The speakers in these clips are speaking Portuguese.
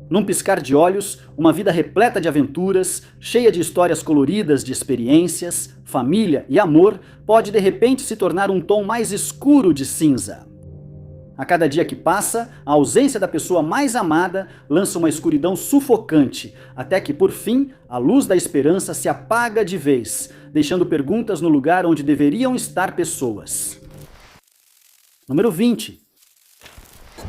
Num piscar de olhos, uma vida repleta de aventuras, cheia de histórias coloridas de experiências, família e amor, pode de repente se tornar um tom mais escuro de cinza. A cada dia que passa, a ausência da pessoa mais amada lança uma escuridão sufocante, até que, por fim, a luz da esperança se apaga de vez, deixando perguntas no lugar onde deveriam estar pessoas. Número 20.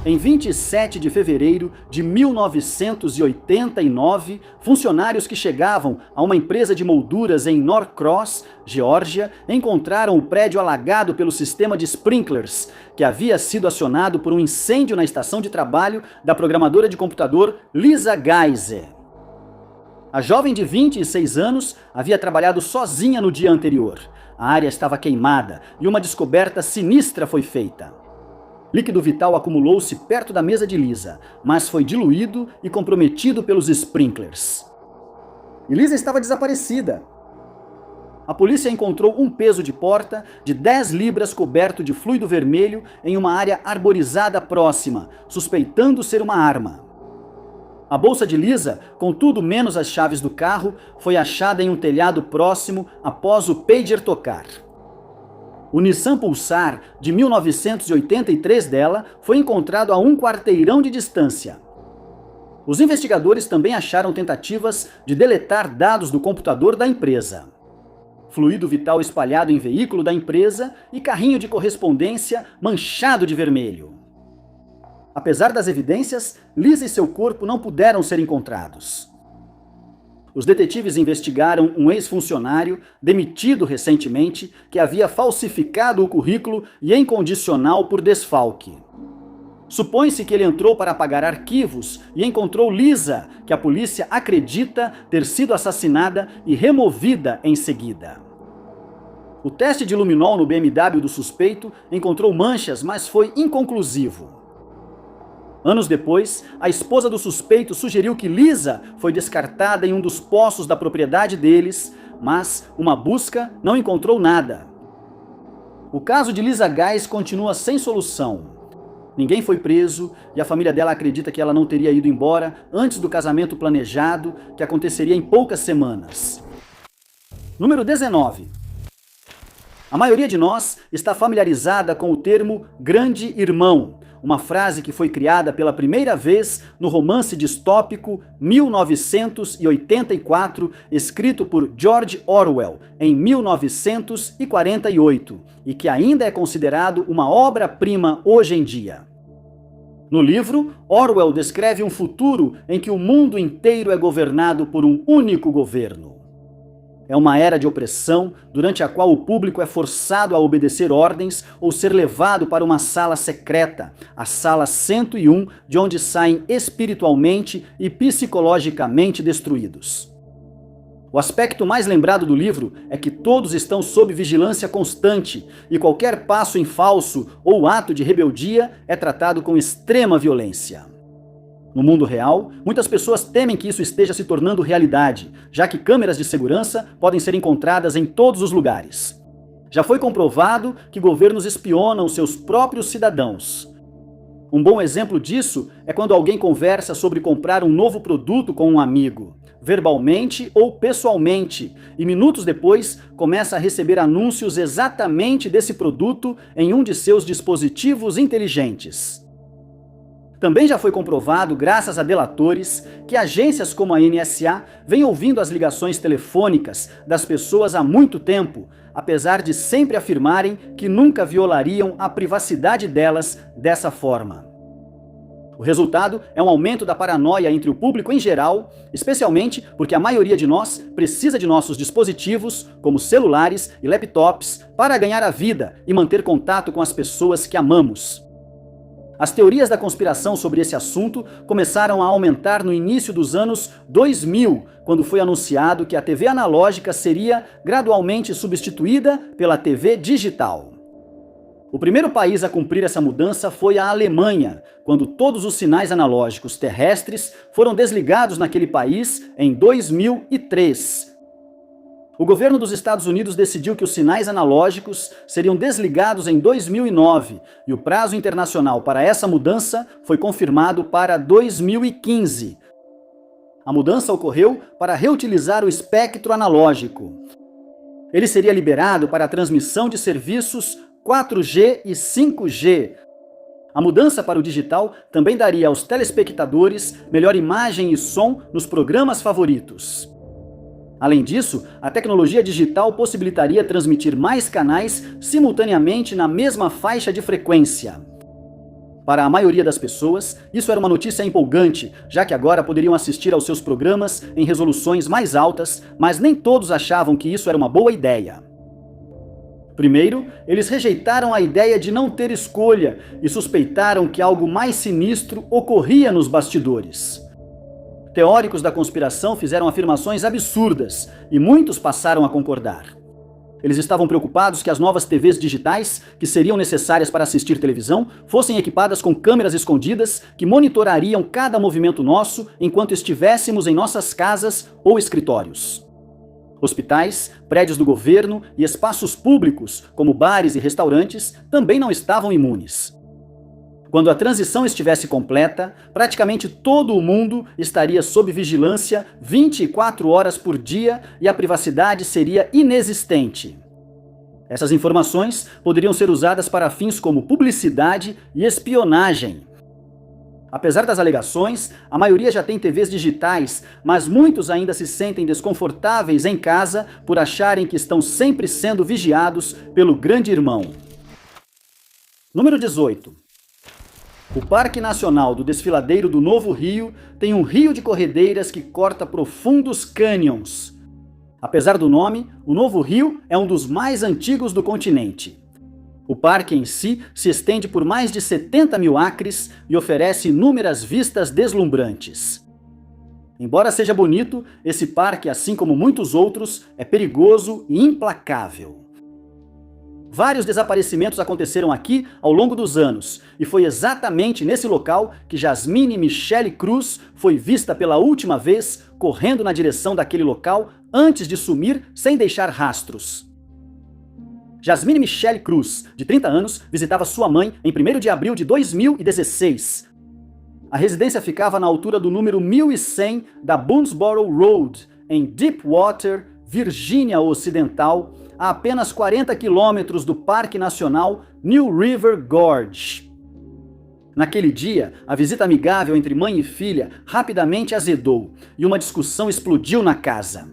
Em 27 de fevereiro de 1989, funcionários que chegavam a uma empresa de molduras em Norcross, Geórgia, encontraram o prédio alagado pelo sistema de sprinklers, que havia sido acionado por um incêndio na estação de trabalho da programadora de computador Lisa Geiser. A jovem de 26 anos havia trabalhado sozinha no dia anterior. A área estava queimada e uma descoberta sinistra foi feita. Líquido vital acumulou-se perto da mesa de Lisa, mas foi diluído e comprometido pelos sprinklers. E Lisa estava desaparecida. A polícia encontrou um peso de porta de 10 libras coberto de fluido vermelho em uma área arborizada próxima, suspeitando ser uma arma. A bolsa de Lisa, com tudo menos as chaves do carro, foi achada em um telhado próximo após o pager tocar. O Nissan Pulsar, de 1983 dela, foi encontrado a um quarteirão de distância. Os investigadores também acharam tentativas de deletar dados do computador da empresa. Fluido vital espalhado em veículo da empresa e carrinho de correspondência manchado de vermelho. Apesar das evidências, Lisa e seu corpo não puderam ser encontrados. Os detetives investigaram um ex-funcionário, demitido recentemente, que havia falsificado o currículo e em condicional por desfalque. Supõe-se que ele entrou para apagar arquivos e encontrou Lisa, que a polícia acredita ter sido assassinada e removida em seguida. O teste de luminol no BMW do suspeito encontrou manchas, mas foi inconclusivo. Anos depois, a esposa do suspeito sugeriu que Lisa foi descartada em um dos poços da propriedade deles, mas uma busca não encontrou nada. O caso de Lisa Geiser continua sem solução. Ninguém foi preso e a família dela acredita que ela não teria ido embora antes do casamento planejado, que aconteceria em poucas semanas. Número 19. A maioria de nós está familiarizada com o termo grande irmão, uma frase que foi criada pela primeira vez no romance distópico 1984, escrito por George Orwell em 1948, e que ainda é considerado uma obra-prima hoje em dia. No livro, Orwell descreve um futuro em que o mundo inteiro é governado por um único governo. É uma era de opressão, durante a qual o público é forçado a obedecer ordens ou ser levado para uma sala secreta, a Sala 101, de onde saem espiritualmente e psicologicamente destruídos. O aspecto mais lembrado do livro é que todos estão sob vigilância constante e qualquer passo em falso ou ato de rebeldia é tratado com extrema violência. No mundo real, muitas pessoas temem que isso esteja se tornando realidade, já que câmeras de segurança podem ser encontradas em todos os lugares. Já foi comprovado que governos espionam seus próprios cidadãos. Um bom exemplo disso é quando alguém conversa sobre comprar um novo produto com um amigo, verbalmente ou pessoalmente, e minutos depois começa a receber anúncios exatamente desse produto em um de seus dispositivos inteligentes. Também já foi comprovado, graças a delatores, que agências como a NSA vêm ouvindo as ligações telefônicas das pessoas há muito tempo, apesar de sempre afirmarem que nunca violariam a privacidade delas dessa forma. O resultado é um aumento da paranoia entre o público em geral, especialmente porque a maioria de nós precisa de nossos dispositivos, como celulares e laptops, para ganhar a vida e manter contato com as pessoas que amamos. As teorias da conspiração sobre esse assunto começaram a aumentar no início dos anos 2000, quando foi anunciado que a TV analógica seria gradualmente substituída pela TV digital. O primeiro país a cumprir essa mudança foi a Alemanha, quando todos os sinais analógicos terrestres foram desligados naquele país em 2003. O governo dos Estados Unidos decidiu que os sinais analógicos seriam desligados em 2009 e o prazo internacional para essa mudança foi confirmado para 2015, A mudança ocorreu para reutilizar o espectro analógico. Ele seria liberado para a transmissão de serviços 4G e 5G. A mudança para o digital também daria aos telespectadores melhor imagem e som nos programas favoritos. Além disso, a tecnologia digital possibilitaria transmitir mais canais simultaneamente na mesma faixa de frequência. Para a maioria das pessoas, isso era uma notícia empolgante, já que agora poderiam assistir aos seus programas em resoluções mais altas, mas nem todos achavam que isso era uma boa ideia. Primeiro, eles rejeitaram a ideia de não ter escolha e suspeitaram que algo mais sinistro ocorria nos bastidores. Teóricos da conspiração fizeram afirmações absurdas e muitos passaram a concordar. Eles estavam preocupados que as novas TVs digitais, que seriam necessárias para assistir televisão, fossem equipadas com câmeras escondidas que monitorariam cada movimento nosso enquanto estivéssemos em nossas casas ou escritórios. Hospitais, prédios do governo e espaços públicos, como bares e restaurantes, também não estavam imunes. Quando a transição estivesse completa, praticamente todo o mundo estaria sob vigilância 24 horas por dia e a privacidade seria inexistente. Essas informações poderiam ser usadas para fins como publicidade e espionagem. Apesar das alegações, a maioria já tem TVs digitais, mas muitos ainda se sentem desconfortáveis em casa por acharem que estão sempre sendo vigiados pelo grande irmão. Número 18. O Parque Nacional do Desfiladeiro do Novo Rio tem um rio de corredeiras que corta profundos cânions. Apesar do nome, o Novo Rio é um dos mais antigos do continente. O parque em si se estende por mais de 70 mil acres e oferece inúmeras vistas deslumbrantes. Embora seja bonito, esse parque, assim como muitos outros, é perigoso e implacável. Vários desaparecimentos aconteceram aqui ao longo dos anos, e foi exatamente nesse local que Jasmine Michele Cruz foi vista pela última vez correndo na direção daquele local antes de sumir sem deixar rastros. Jasmine Michele Cruz, de 30 anos, visitava sua mãe em 1º de abril de 2016. A residência ficava na altura do número 1100 da Boonesboro Road, em Deepwater, Virgínia Ocidental, a apenas 40 quilômetros do Parque Nacional New River Gorge. Naquele dia, a visita amigável entre mãe e filha rapidamente azedou e uma discussão explodiu na casa.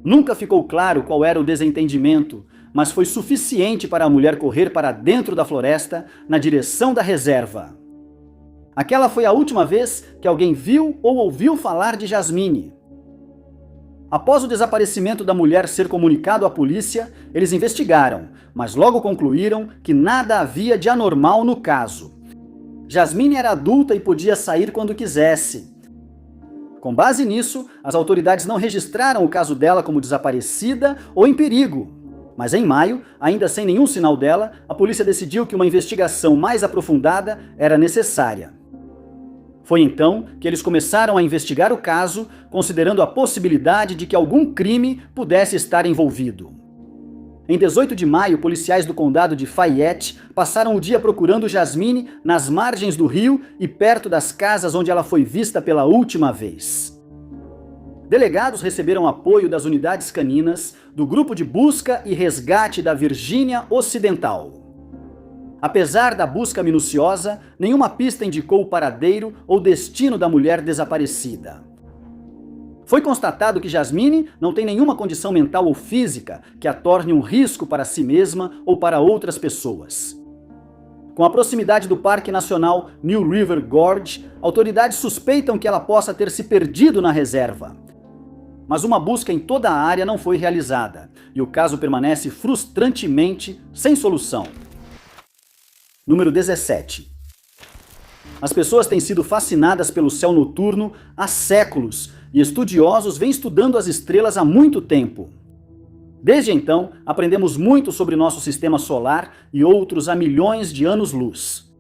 Nunca ficou claro qual era o desentendimento, mas foi suficiente para a mulher correr para dentro da floresta na direção da reserva. Aquela foi a última vez que alguém viu ou ouviu falar de Jasmine. Após o desaparecimento da mulher ser comunicado à polícia, eles investigaram, mas logo concluíram que nada havia de anormal no caso. Jasmine era adulta e podia sair quando quisesse. Com base nisso, as autoridades não registraram o caso dela como desaparecida ou em perigo. Mas em maio, ainda sem nenhum sinal dela, a polícia decidiu que uma investigação mais aprofundada era necessária. Foi então que eles começaram a investigar o caso, considerando a possibilidade de que algum crime pudesse estar envolvido. Em 18 de maio, policiais do condado de Fayette passaram o dia procurando Jasmine nas margens do rio e perto das casas onde ela foi vista pela última vez. Delegados receberam apoio das unidades caninas do Grupo de Busca e Resgate da Virgínia Ocidental. Apesar da busca minuciosa, nenhuma pista indicou o paradeiro ou destino da mulher desaparecida. Foi constatado que Jasmine não tem nenhuma condição mental ou física que a torne um risco para si mesma ou para outras pessoas. Com a proximidade do Parque Nacional New River Gorge, autoridades suspeitam que ela possa ter se perdido na reserva. Mas uma busca em toda a área não foi realizada, e o caso permanece frustrantemente sem solução. Número 17. As pessoas têm sido fascinadas pelo céu noturno há séculos e estudiosos vêm estudando as estrelas há muito tempo. Desde então, aprendemos muito sobre nosso sistema solar e outros há milhões de anos-luz.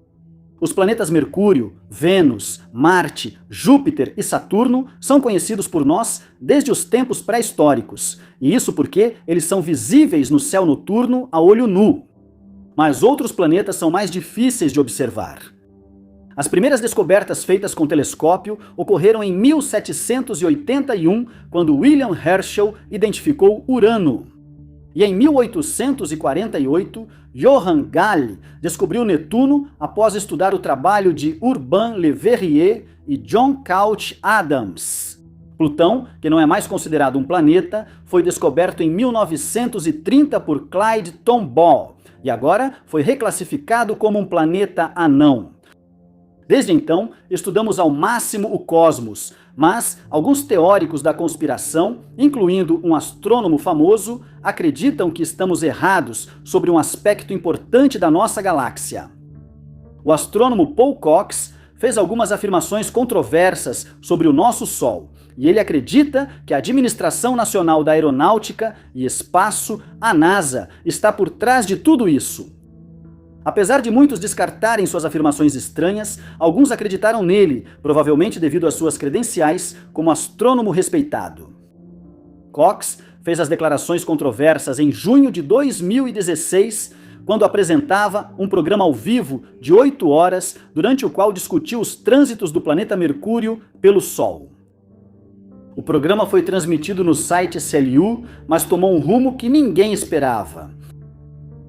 Os planetas Mercúrio, Vênus, Marte, Júpiter e Saturno são conhecidos por nós desde os tempos pré-históricos, e isso porque eles são visíveis no céu noturno a olho nu. Mas outros planetas são mais difíceis de observar. As primeiras descobertas feitas com telescópio ocorreram em 1781, quando William Herschel identificou Urano. E em 1848, Johann Galle descobriu Netuno após estudar o trabalho de Urbain Le Verrier e John Couch Adams. Plutão, que não é mais considerado um planeta, foi descoberto em 1930 por Clyde Tombaugh e agora foi reclassificado como um planeta anão. Desde então, estudamos ao máximo o cosmos, mas alguns teóricos da conspiração, incluindo um astrônomo famoso, acreditam que estamos errados sobre um aspecto importante da nossa galáxia. O astrônomo Paul Cox fez algumas afirmações controversas sobre o nosso Sol, e ele acredita que a Administração Nacional da Aeronáutica e Espaço, a NASA, está por trás de tudo isso. Apesar de muitos descartarem suas afirmações estranhas, alguns acreditaram nele, provavelmente devido às suas credenciais como astrônomo respeitado. Cox fez as declarações controversas em junho de 2016, quando apresentava um programa ao vivo de 8 horas, durante o qual discutiu os trânsitos do planeta Mercúrio pelo Sol. O programa foi transmitido no site SLU, mas tomou um rumo que ninguém esperava.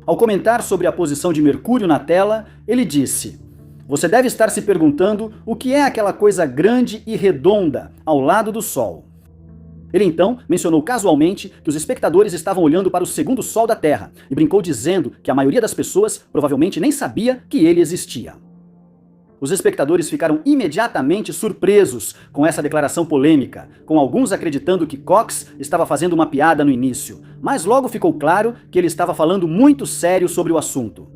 Ao comentar sobre a posição de Mercúrio na tela, ele disse: "Você deve estar se perguntando o que é aquela coisa grande e redonda ao lado do Sol." Ele então mencionou casualmente que os espectadores estavam olhando para o segundo Sol da Terra e brincou dizendo que a maioria das pessoas provavelmente nem sabia que ele existia. Os espectadores ficaram imediatamente surpresos com essa declaração polêmica, com alguns acreditando que Cox estava fazendo uma piada no início, mas logo ficou claro que ele estava falando muito sério sobre o assunto.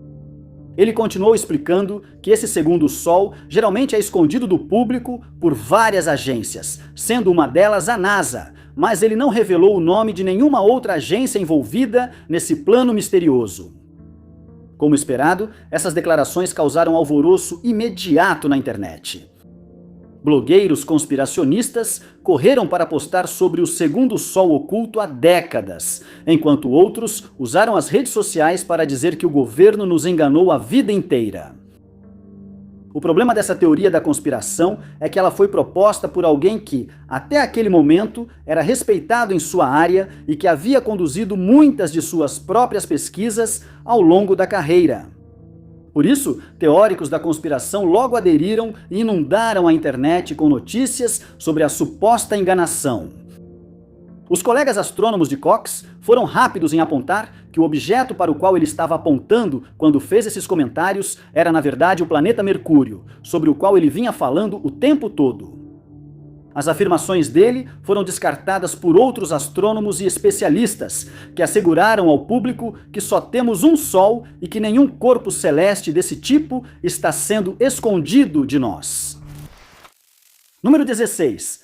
Ele continuou explicando que esse segundo Sol geralmente é escondido do público por várias agências, sendo uma delas a NASA, mas ele não revelou o nome de nenhuma outra agência envolvida nesse plano misterioso. Como esperado, essas declarações causaram alvoroço imediato na internet. Blogueiros conspiracionistas correram para postar sobre o segundo Sol oculto há décadas, enquanto outros usaram as redes sociais para dizer que o governo nos enganou a vida inteira. O problema dessa teoria da conspiração é que ela foi proposta por alguém que, até aquele momento, era respeitado em sua área e que havia conduzido muitas de suas próprias pesquisas ao longo da carreira. Por isso, teóricos da conspiração logo aderiram e inundaram a internet com notícias sobre a suposta enganação. Os colegas astrônomos de Cox foram rápidos em apontar que o objeto para o qual ele estava apontando quando fez esses comentários era, na verdade, o planeta Mercúrio, sobre o qual ele vinha falando o tempo todo. As afirmações dele foram descartadas por outros astrônomos e especialistas, que asseguraram ao público que só temos um Sol e que nenhum corpo celeste desse tipo está sendo escondido de nós. Número 16.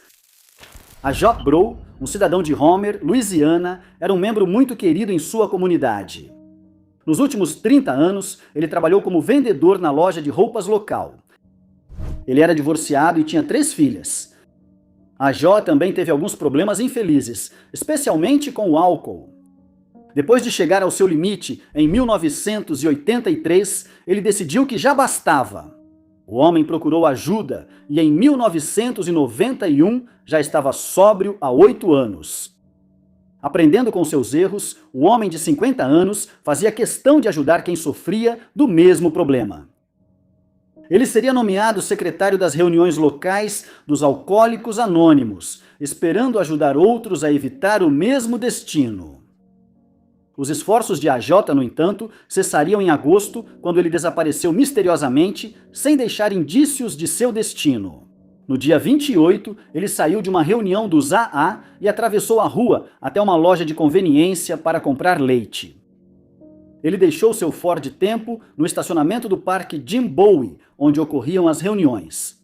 A Jock Brough, um cidadão de Homer, Louisiana, era um membro muito querido em sua comunidade. Nos últimos 30 anos, ele trabalhou como vendedor na loja de roupas local. Ele era divorciado e tinha 3 filhas. A Jo também teve alguns problemas infelizes, especialmente com o álcool. Depois de chegar ao seu limite, em 1983, ele decidiu que já bastava. O homem procurou ajuda e em 1991 já estava sóbrio há 8 anos. Aprendendo com seus erros, o homem de 50 anos fazia questão de ajudar quem sofria do mesmo problema. Ele seria nomeado secretário das reuniões locais dos Alcoólicos Anônimos, esperando ajudar outros a evitar o mesmo destino. Os esforços de AJ, no entanto, cessariam em agosto, quando ele desapareceu misteriosamente, sem deixar indícios de seu destino. No dia 28, ele saiu de uma reunião dos AA e atravessou a rua até uma loja de conveniência para comprar leite. Ele deixou seu Ford Tempo no estacionamento do Parque Jim Bowie, onde ocorriam as reuniões.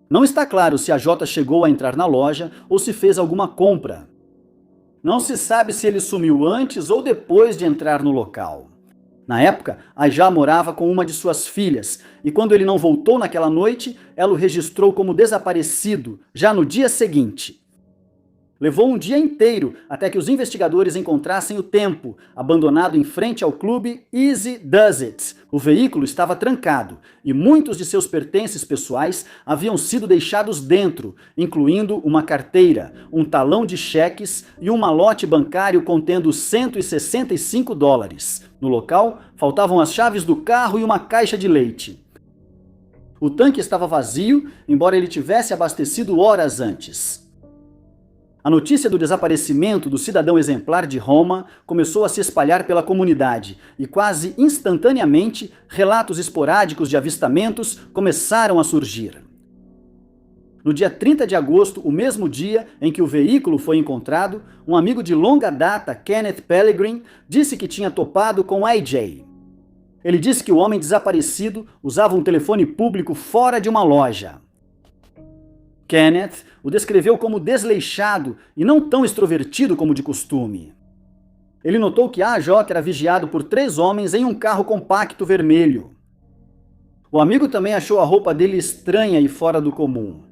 Não está claro se AJ chegou a entrar na loja ou se fez alguma compra. Não se sabe se ele sumiu antes ou depois de entrar no local. Na época, Ajá morava com uma de suas filhas, e quando ele não voltou naquela noite, ela o registrou como desaparecido, já no dia seguinte. Levou um dia inteiro até que os investigadores encontrassem o Tempo, abandonado em frente ao clube Easy Does It. O veículo estava trancado e muitos de seus pertences pessoais haviam sido deixados dentro, incluindo uma carteira, um talão de cheques e um malote bancário contendo $165. No local, faltavam as chaves do carro e uma caixa de leite. O tanque estava vazio, embora ele tivesse abastecido horas antes. A notícia do desaparecimento do cidadão exemplar de Roma começou a se espalhar pela comunidade e quase instantaneamente relatos esporádicos de avistamentos começaram a surgir. No dia 30 de agosto, o mesmo dia em que o veículo foi encontrado, um amigo de longa data, Kenneth Pellegrin, disse que tinha topado com AJ. Ele disse que o homem desaparecido usava um telefone público fora de uma loja. Kenneth o descreveu como desleixado e não tão extrovertido como de costume. Ele notou que AJ era vigiado por 3 homens em um carro compacto vermelho. O amigo também achou a roupa dele estranha e fora do comum.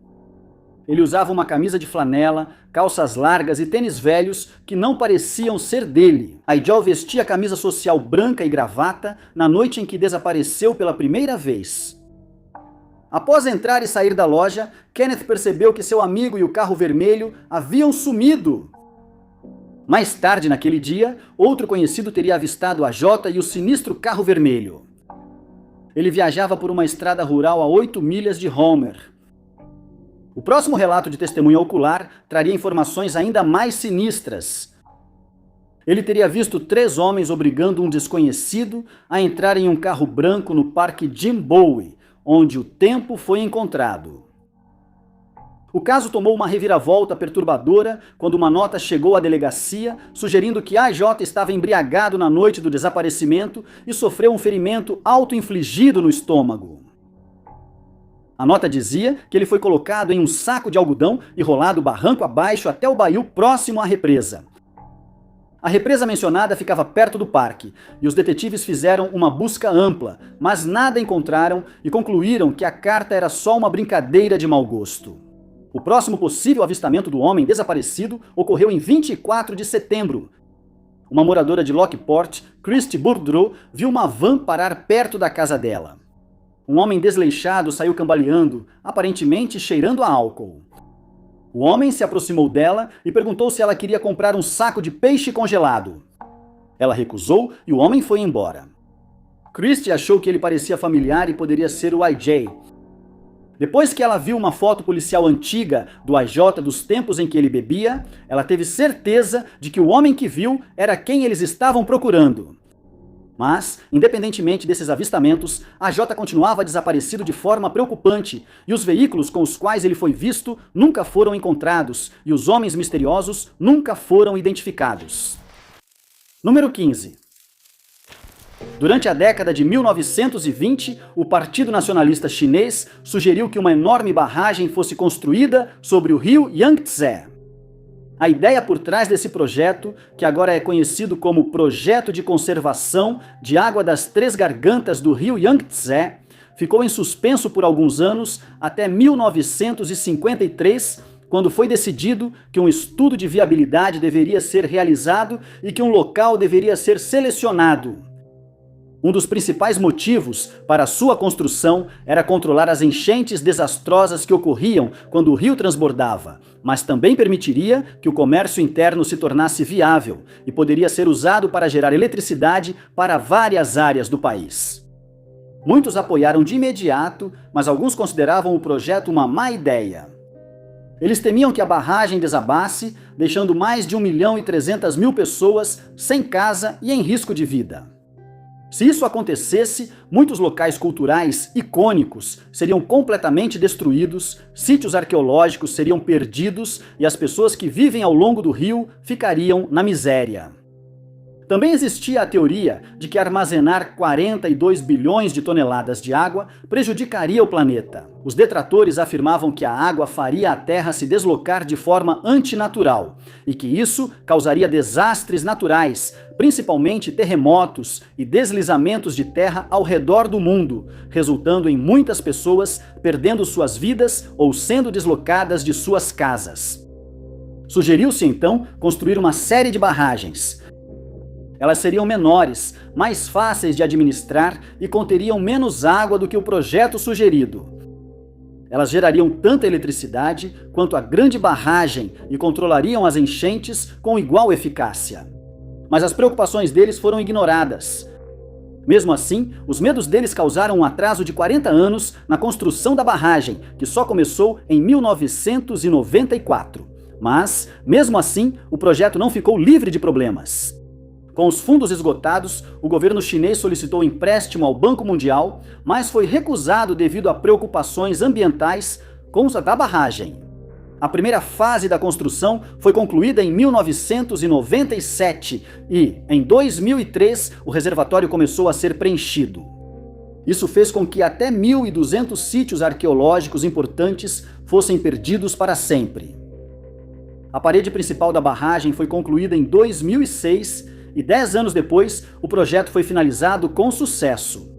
Ele usava uma camisa de flanela, calças largas e tênis velhos que não pareciam ser dele. Aijal vestia a camisa social branca e gravata na noite em que desapareceu pela primeira vez. Após entrar e sair da loja, Kenneth percebeu que seu amigo e o carro vermelho haviam sumido. Mais tarde naquele dia, outro conhecido teria avistado AJ e o sinistro carro vermelho. Ele viajava por uma estrada rural a 8 milhas de Homer. O próximo relato de testemunha ocular traria informações ainda mais sinistras. Ele teria visto 3 homens obrigando um desconhecido a entrar em um carro branco no Parque Jim Bowie, onde o Tempo foi encontrado. O caso tomou uma reviravolta perturbadora quando uma nota chegou à delegacia sugerindo que AJ estava embriagado na noite do desaparecimento e sofreu um ferimento auto-infligido no estômago. A nota dizia que ele foi colocado em um saco de algodão e rolado barranco abaixo até o baiú próximo à represa. A represa mencionada ficava perto do parque, e os detetives fizeram uma busca ampla, mas nada encontraram e concluíram que a carta era só uma brincadeira de mau gosto. O próximo possível avistamento do homem desaparecido ocorreu em 24 de setembro. Uma moradora de Lockport, Christy Boudreau, viu uma van parar perto da casa dela. Um homem desleixado saiu cambaleando, aparentemente cheirando a álcool. O homem se aproximou dela e perguntou se ela queria comprar um saco de peixe congelado. Ela recusou e o homem foi embora. Christy achou que ele parecia familiar e poderia ser o AJ. Depois que ela viu uma foto policial antiga do AJ dos tempos em que ele bebia, ela teve certeza de que o homem que viu era quem eles estavam procurando. Mas, independentemente desses avistamentos, AJ continuava desaparecido de forma preocupante e os veículos com os quais ele foi visto nunca foram encontrados e os homens misteriosos nunca foram identificados. Número 15. Durante a década de 1920, o Partido Nacionalista Chinês sugeriu que uma enorme barragem fosse construída sobre o rio Yangtze. A ideia por trás desse projeto, que agora é conhecido como Projeto de Conservação de Água das Três Gargantas do rio Yangtze, ficou em suspenso por alguns anos até 1953, quando foi decidido que um estudo de viabilidade deveria ser realizado e que um local deveria ser selecionado. Um dos principais motivos para sua construção era controlar as enchentes desastrosas que ocorriam quando o rio transbordava, mas também permitiria que o comércio interno se tornasse viável e poderia ser usado para gerar eletricidade para várias áreas do país. Muitos apoiaram de imediato, mas alguns consideravam o projeto uma má ideia. Eles temiam que a barragem desabasse, deixando mais de 1.300.000 pessoas sem casa e em risco de vida. Se isso acontecesse, muitos locais culturais icônicos seriam completamente destruídos, sítios arqueológicos seriam perdidos e as pessoas que vivem ao longo do rio ficariam na miséria. Também existia a teoria de que armazenar 42 bilhões de toneladas de água prejudicaria o planeta. Os detratores afirmavam que a água faria a Terra se deslocar de forma antinatural e que isso causaria desastres naturais, principalmente terremotos e deslizamentos de terra ao redor do mundo, resultando em muitas pessoas perdendo suas vidas ou sendo deslocadas de suas casas. Sugeriu-se então construir uma série de barragens. Elas seriam menores, mais fáceis de administrar e conteriam menos água do que o projeto sugerido. Elas gerariam tanta eletricidade quanto a grande barragem e controlariam as enchentes com igual eficácia. Mas as preocupações deles foram ignoradas. Mesmo assim, os medos deles causaram um atraso de 40 anos na construção da barragem, que só começou em 1994. Mas, mesmo assim, o projeto não ficou livre de problemas. Com os fundos esgotados, o governo chinês solicitou empréstimo ao Banco Mundial, mas foi recusado devido a preocupações ambientais com a barragem. A primeira fase da construção foi concluída em 1997 e, em 2003, o reservatório começou a ser preenchido. Isso fez com que até 1.200 sítios arqueológicos importantes fossem perdidos para sempre. A parede principal da barragem foi concluída em 2006 e 10 anos depois, o projeto foi finalizado com sucesso.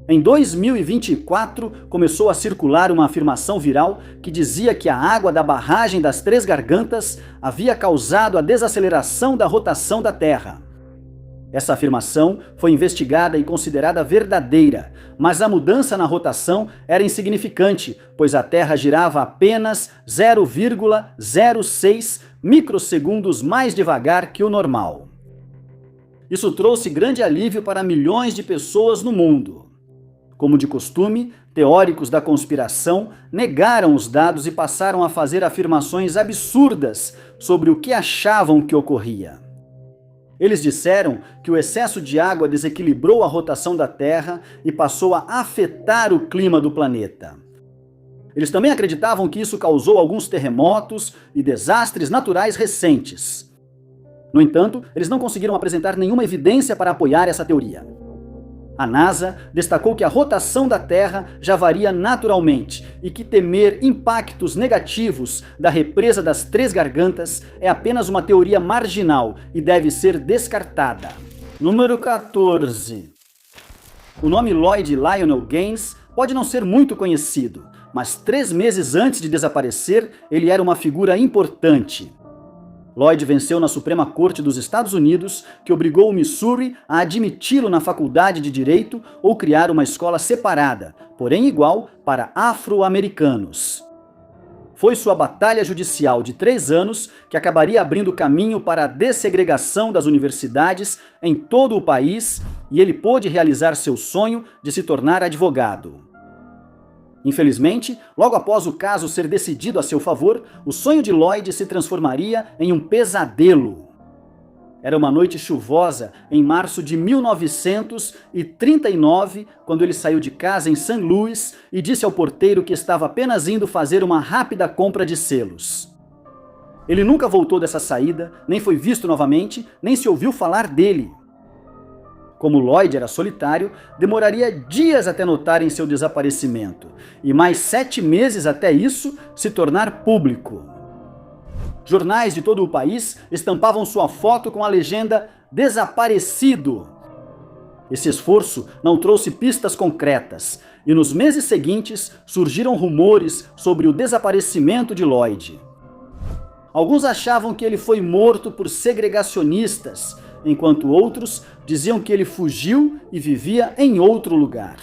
Em 2024, começou a circular uma afirmação viral que dizia que a água da barragem das Três Gargantas havia causado a desaceleração da rotação da Terra. Essa afirmação foi investigada e considerada verdadeira, mas a mudança na rotação era insignificante, pois a Terra girava apenas 0,06 microsegundos mais devagar que o normal. Isso trouxe grande alívio para milhões de pessoas no mundo. Como de costume, teóricos da conspiração negaram os dados e passaram a fazer afirmações absurdas sobre o que achavam que ocorria. Eles disseram que o excesso de água desequilibrou a rotação da Terra e passou a afetar o clima do planeta. Eles também acreditavam que isso causou alguns terremotos e desastres naturais recentes. No entanto, eles não conseguiram apresentar nenhuma evidência para apoiar essa teoria. A NASA destacou que a rotação da Terra já varia naturalmente e que temer impactos negativos da represa das Três Gargantas é apenas uma teoria marginal e deve ser descartada. Número 14. O nome Lloyd Lionel Gaines pode não ser muito conhecido, mas 3 meses antes de desaparecer, ele era uma figura importante. Lloyd venceu na Suprema Corte dos Estados Unidos, que obrigou o Missouri a admiti-lo na faculdade de Direito ou criar uma escola separada, porém igual, para afro-americanos. Foi sua batalha judicial de 3 anos que acabaria abrindo caminho para a dessegregação das universidades em todo o país e ele pôde realizar seu sonho de se tornar advogado. Infelizmente, logo após o caso ser decidido a seu favor, o sonho de Lloyd se transformaria em um pesadelo. Era uma noite chuvosa em março de 1939, quando ele saiu de casa em St. Louis e disse ao porteiro que estava apenas indo fazer uma rápida compra de selos. Ele nunca voltou dessa saída, nem foi visto novamente, nem se ouviu falar dele. Como Lloyd era solitário, demoraria dias até notarem seu desaparecimento, e mais 7 meses até isso se tornar público. Jornais de todo o país estampavam sua foto com a legenda "Desaparecido". Esse esforço não trouxe pistas concretas, e nos meses seguintes surgiram rumores sobre o desaparecimento de Lloyd. Alguns achavam que ele foi morto por segregacionistas, enquanto outros diziam que ele fugiu e vivia em outro lugar.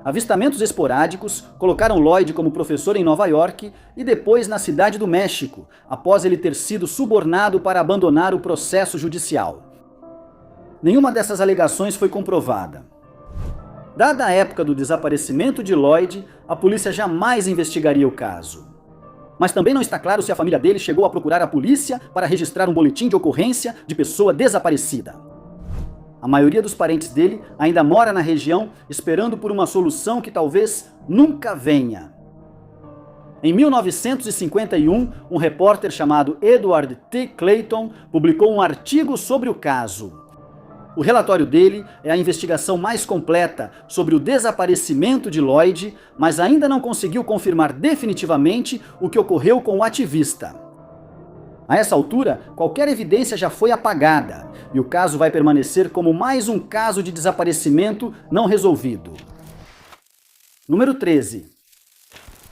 Avistamentos esporádicos colocaram Lloyd como professor em Nova York e depois na Cidade do México, após ele ter sido subornado para abandonar o processo judicial. Nenhuma dessas alegações foi comprovada. Dada a época do desaparecimento de Lloyd, a polícia jamais investigaria o caso. Mas também não está claro se a família dele chegou a procurar a polícia para registrar um boletim de ocorrência de pessoa desaparecida. A maioria dos parentes dele ainda mora na região, esperando por uma solução que talvez nunca venha. Em 1951, um repórter chamado Edward T. Clayton publicou um artigo sobre o caso. O relatório dele é a investigação mais completa sobre o desaparecimento de Lloyd, mas ainda não conseguiu confirmar definitivamente o que ocorreu com o ativista. A essa altura, qualquer evidência já foi apagada, e o caso vai permanecer como mais um caso de desaparecimento não resolvido. Número 13.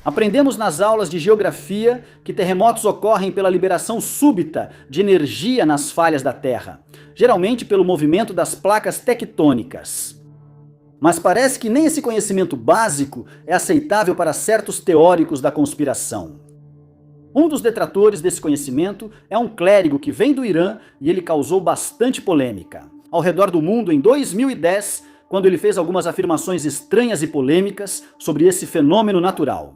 Aprendemos nas aulas de geografia que terremotos ocorrem pela liberação súbita de energia nas falhas da Terra, geralmente pelo movimento das placas tectônicas. Mas parece que nem esse conhecimento básico é aceitável para certos teóricos da conspiração. Um dos detratores desse conhecimento é um clérigo que vem do Irã e ele causou bastante polêmica ao redor do mundo em 2010, quando ele fez algumas afirmações estranhas e polêmicas sobre esse fenômeno natural.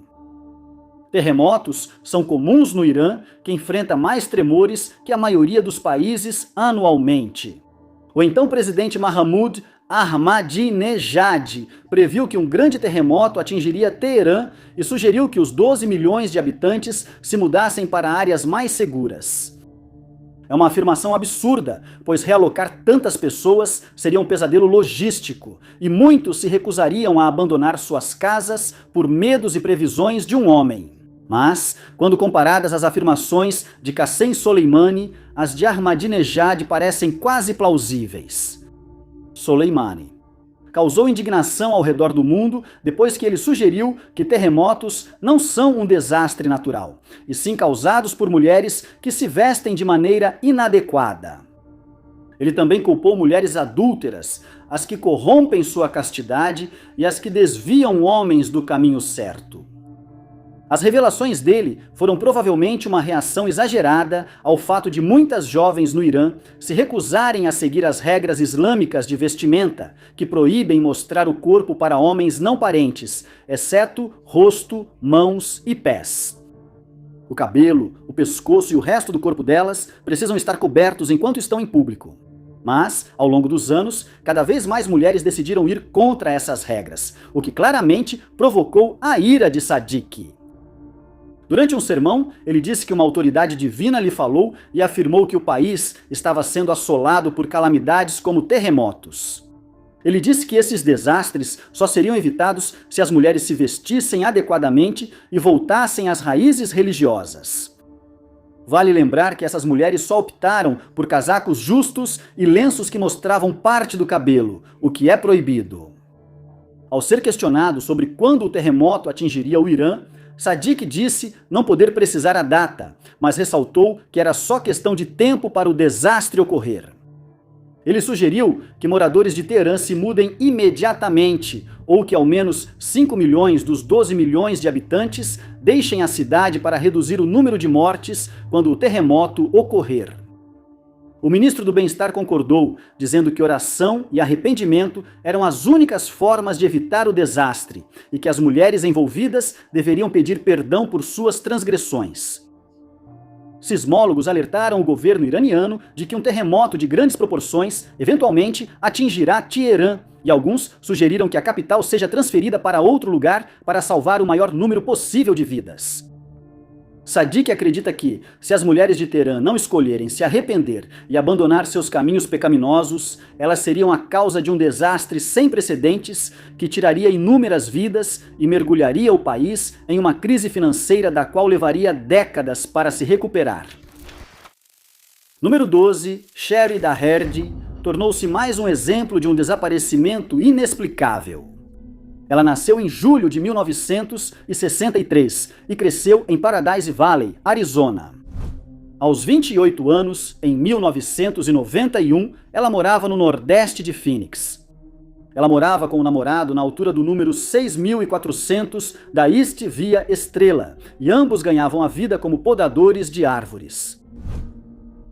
Terremotos são comuns no Irã, que enfrenta mais tremores que a maioria dos países anualmente. O então presidente Mahmoud Ahmadinejad previu que um grande terremoto atingiria Teherã e sugeriu que os 12 milhões de habitantes se mudassem para áreas mais seguras. É uma afirmação absurda, pois realocar tantas pessoas seria um pesadelo logístico e muitos se recusariam a abandonar suas casas por medos e previsões de um homem. Mas, quando comparadas às afirmações de Qassem Soleimani, as de Ahmadinejad parecem quase plausíveis. Soleimani causou indignação ao redor do mundo depois que ele sugeriu que terremotos não são um desastre natural, e sim causados por mulheres que se vestem de maneira inadequada. Ele também culpou mulheres adúlteras, as que corrompem sua castidade e as que desviam homens do caminho certo. As revelações dele foram provavelmente uma reação exagerada ao fato de muitas jovens no Irã se recusarem a seguir as regras islâmicas de vestimenta, que proíbem mostrar o corpo para homens não parentes, exceto rosto, mãos e pés. O cabelo, o pescoço e o resto do corpo delas precisam estar cobertos enquanto estão em público. Mas, ao longo dos anos, cada vez mais mulheres decidiram ir contra essas regras, o que claramente provocou a ira de Sadiq. Durante um sermão, ele disse que uma autoridade divina lhe falou e afirmou que o país estava sendo assolado por calamidades como terremotos. Ele disse que esses desastres só seriam evitados se as mulheres se vestissem adequadamente e voltassem às raízes religiosas. Vale lembrar que essas mulheres só optaram por casacos justos e lenços que mostravam parte do cabelo, o que é proibido. Ao ser questionado sobre quando o terremoto atingiria o Irã, Sadiq disse não poder precisar a data, mas ressaltou que era só questão de tempo para o desastre ocorrer. Ele sugeriu que moradores de Teherã se mudem imediatamente, ou que ao menos 5 milhões dos 12 milhões de habitantes deixem a cidade para reduzir o número de mortes quando o terremoto ocorrer. O ministro do Bem-Estar concordou, dizendo que oração e arrependimento eram as únicas formas de evitar o desastre e que as mulheres envolvidas deveriam pedir perdão por suas transgressões. Sismólogos alertaram o governo iraniano de que um terremoto de grandes proporções eventualmente atingirá Teherã, e alguns sugeriram que a capital seja transferida para outro lugar para salvar o maior número possível de vidas. Sadiq acredita que, se as mulheres de Teherã não escolherem se arrepender e abandonar seus caminhos pecaminosos, elas seriam a causa de um desastre sem precedentes que tiraria inúmeras vidas e mergulharia o país em uma crise financeira da qual levaria décadas para se recuperar. Número 12, Sherry Daherdi tornou-se mais um exemplo de um desaparecimento inexplicável. Ela nasceu em julho de 1963 e cresceu em Paradise Valley, Arizona. Aos 28 anos, em 1991, ela morava no nordeste de Phoenix. Ela morava com o namorado na altura do número 6.400 da East Via Estrela, e ambos ganhavam a vida como podadores de árvores.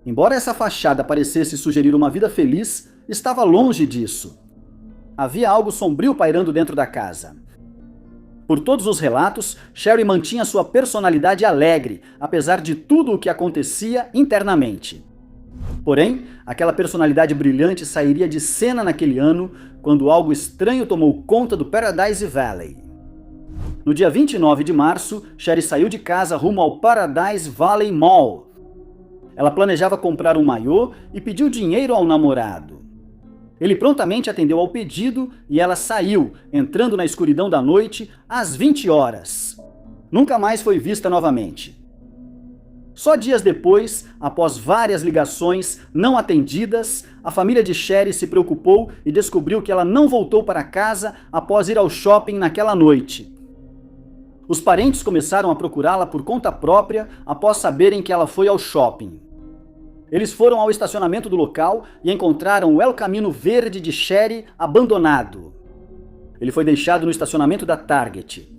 Embora essa fachada parecesse sugerir uma vida feliz, estava longe disso. Havia algo sombrio pairando dentro da casa. Por todos os relatos, Sherry mantinha sua personalidade alegre, apesar de tudo o que acontecia internamente. Porém, aquela personalidade brilhante sairia de cena naquele ano, quando algo estranho tomou conta do Paradise Valley. No dia 29 de março, Sherry saiu de casa rumo ao Paradise Valley Mall. Ela planejava comprar um maiô e pediu dinheiro ao namorado. Ele prontamente atendeu ao pedido e ela saiu, entrando na escuridão da noite, às 20 horas. Nunca mais foi vista novamente. Só dias depois, após várias ligações não atendidas, a família de Sherry se preocupou e descobriu que ela não voltou para casa após ir ao shopping naquela noite. Os parentes começaram a procurá-la por conta própria após saberem que ela foi ao shopping. Eles foram ao estacionamento do local e encontraram o El Camino verde de Sherry abandonado. Ele foi deixado no estacionamento da Target.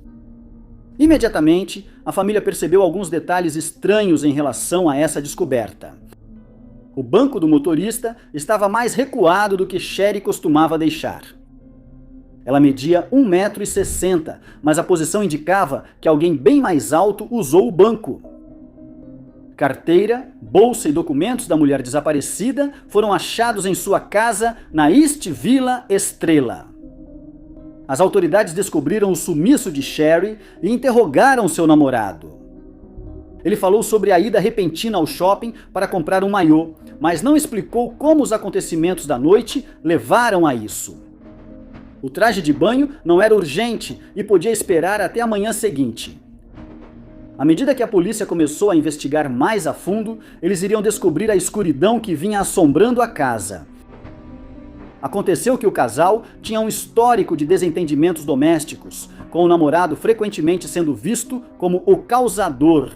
Imediatamente, a família percebeu alguns detalhes estranhos em relação a essa descoberta. O banco do motorista estava mais recuado do que Sherry costumava deixar. Ela media 1,60 m, mas a posição indicava que alguém bem mais alto usou o banco. Carteira, bolsa e documentos da mulher desaparecida foram achados em sua casa na East Villa Estrela. As autoridades descobriram o sumiço de Sherry e interrogaram seu namorado. Ele falou sobre a ida repentina ao shopping para comprar um maiô, mas não explicou como os acontecimentos da noite levaram a isso. O traje de banho não era urgente e podia esperar até a manhã seguinte. À medida que a polícia começou a investigar mais a fundo, eles iriam descobrir a escuridão que vinha assombrando a casa. Aconteceu que o casal tinha um histórico de desentendimentos domésticos, com o namorado frequentemente sendo visto como o causador.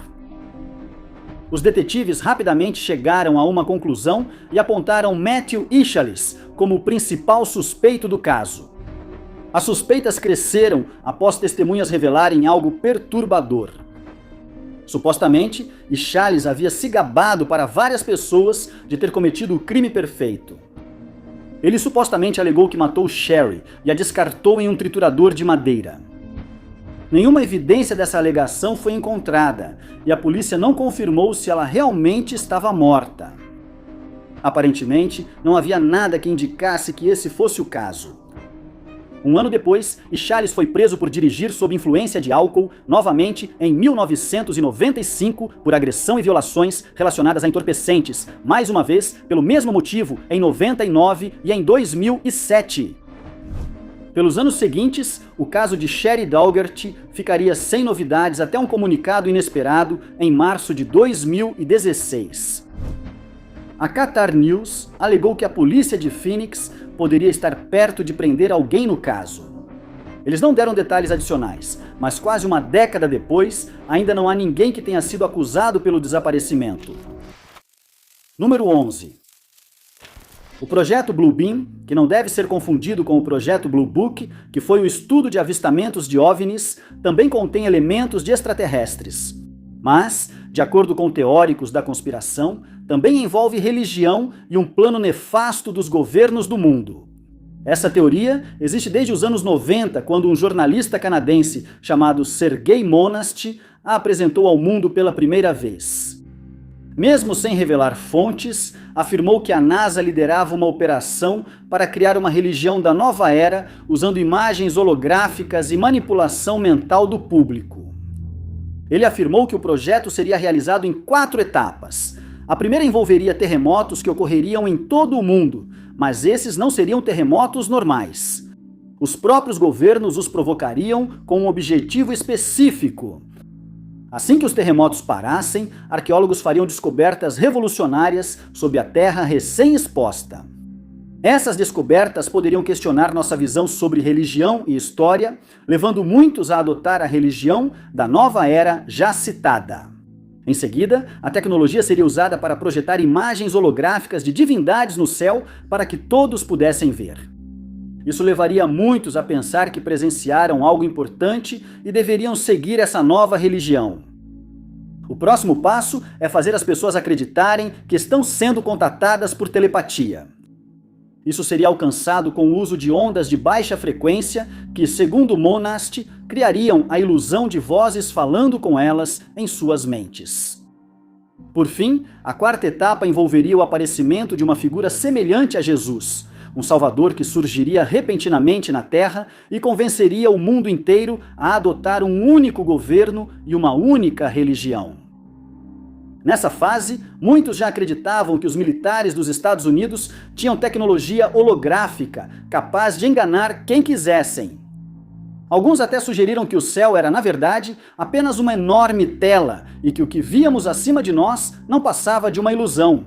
Os detetives rapidamente chegaram a uma conclusão e apontaram Matthew Ichalis como o principal suspeito do caso. As suspeitas cresceram após testemunhas revelarem algo perturbador. Supostamente, Ichalis havia se gabado para várias pessoas de ter cometido o crime perfeito. Ele supostamente alegou que matou Sherry e a descartou em um triturador de madeira. Nenhuma evidência dessa alegação foi encontrada e a polícia não confirmou se ela realmente estava morta. Aparentemente, não havia nada que indicasse que esse fosse o caso. Um ano depois, Ichalis foi preso por dirigir sob influência de álcool, novamente em 1995, por agressão e violações relacionadas a entorpecentes, mais uma vez pelo mesmo motivo em 99 e em 2007. Pelos anos seguintes, o caso de Sherry Daugherty ficaria sem novidades até um comunicado inesperado em março de 2016. A Qatar News alegou que a polícia de Phoenix poderia estar perto de prender alguém no caso. Eles não deram detalhes adicionais, mas quase uma década depois, ainda não há ninguém que tenha sido acusado pelo desaparecimento. Número 11. O projeto Bluebeam, que não deve ser confundido com o projeto Blue Book, que foi o estudo de avistamentos de OVNIs, também contém elementos de extraterrestres. Mas, de acordo com teóricos da conspiração, também envolve religião e um plano nefasto dos governos do mundo. Essa teoria existe desde os anos 90, quando um jornalista canadense chamado Sergei Monast a apresentou ao mundo pela primeira vez. Mesmo sem revelar fontes, afirmou que a NASA liderava uma operação para criar uma religião da nova era usando imagens holográficas e manipulação mental do público. Ele afirmou que o projeto seria realizado em 4 etapas. A primeira envolveria terremotos que ocorreriam em todo o mundo, mas esses não seriam terremotos normais. Os próprios governos os provocariam com um objetivo específico. Assim que os terremotos parassem, arqueólogos fariam descobertas revolucionárias sobre a Terra recém-exposta. Essas descobertas poderiam questionar nossa visão sobre religião e história, levando muitos a adotar a religião da nova era já citada. Em seguida, a tecnologia seria usada para projetar imagens holográficas de divindades no céu para que todos pudessem ver. Isso levaria muitos a pensar que presenciaram algo importante e deveriam seguir essa nova religião. O próximo passo é fazer as pessoas acreditarem que estão sendo contatadas por telepatia. Isso seria alcançado com o uso de ondas de baixa frequência que, segundo Monast, criariam a ilusão de vozes falando com elas em suas mentes. Por fim, a 4ª etapa envolveria o aparecimento de uma figura semelhante a Jesus, um salvador que surgiria repentinamente na Terra e convenceria o mundo inteiro a adotar um único governo e uma única religião. Nessa fase, muitos já acreditavam que os militares dos Estados Unidos tinham tecnologia holográfica, capaz de enganar quem quisessem. Alguns até sugeriram que o céu era, na verdade, apenas uma enorme tela e que o que víamos acima de nós não passava de uma ilusão.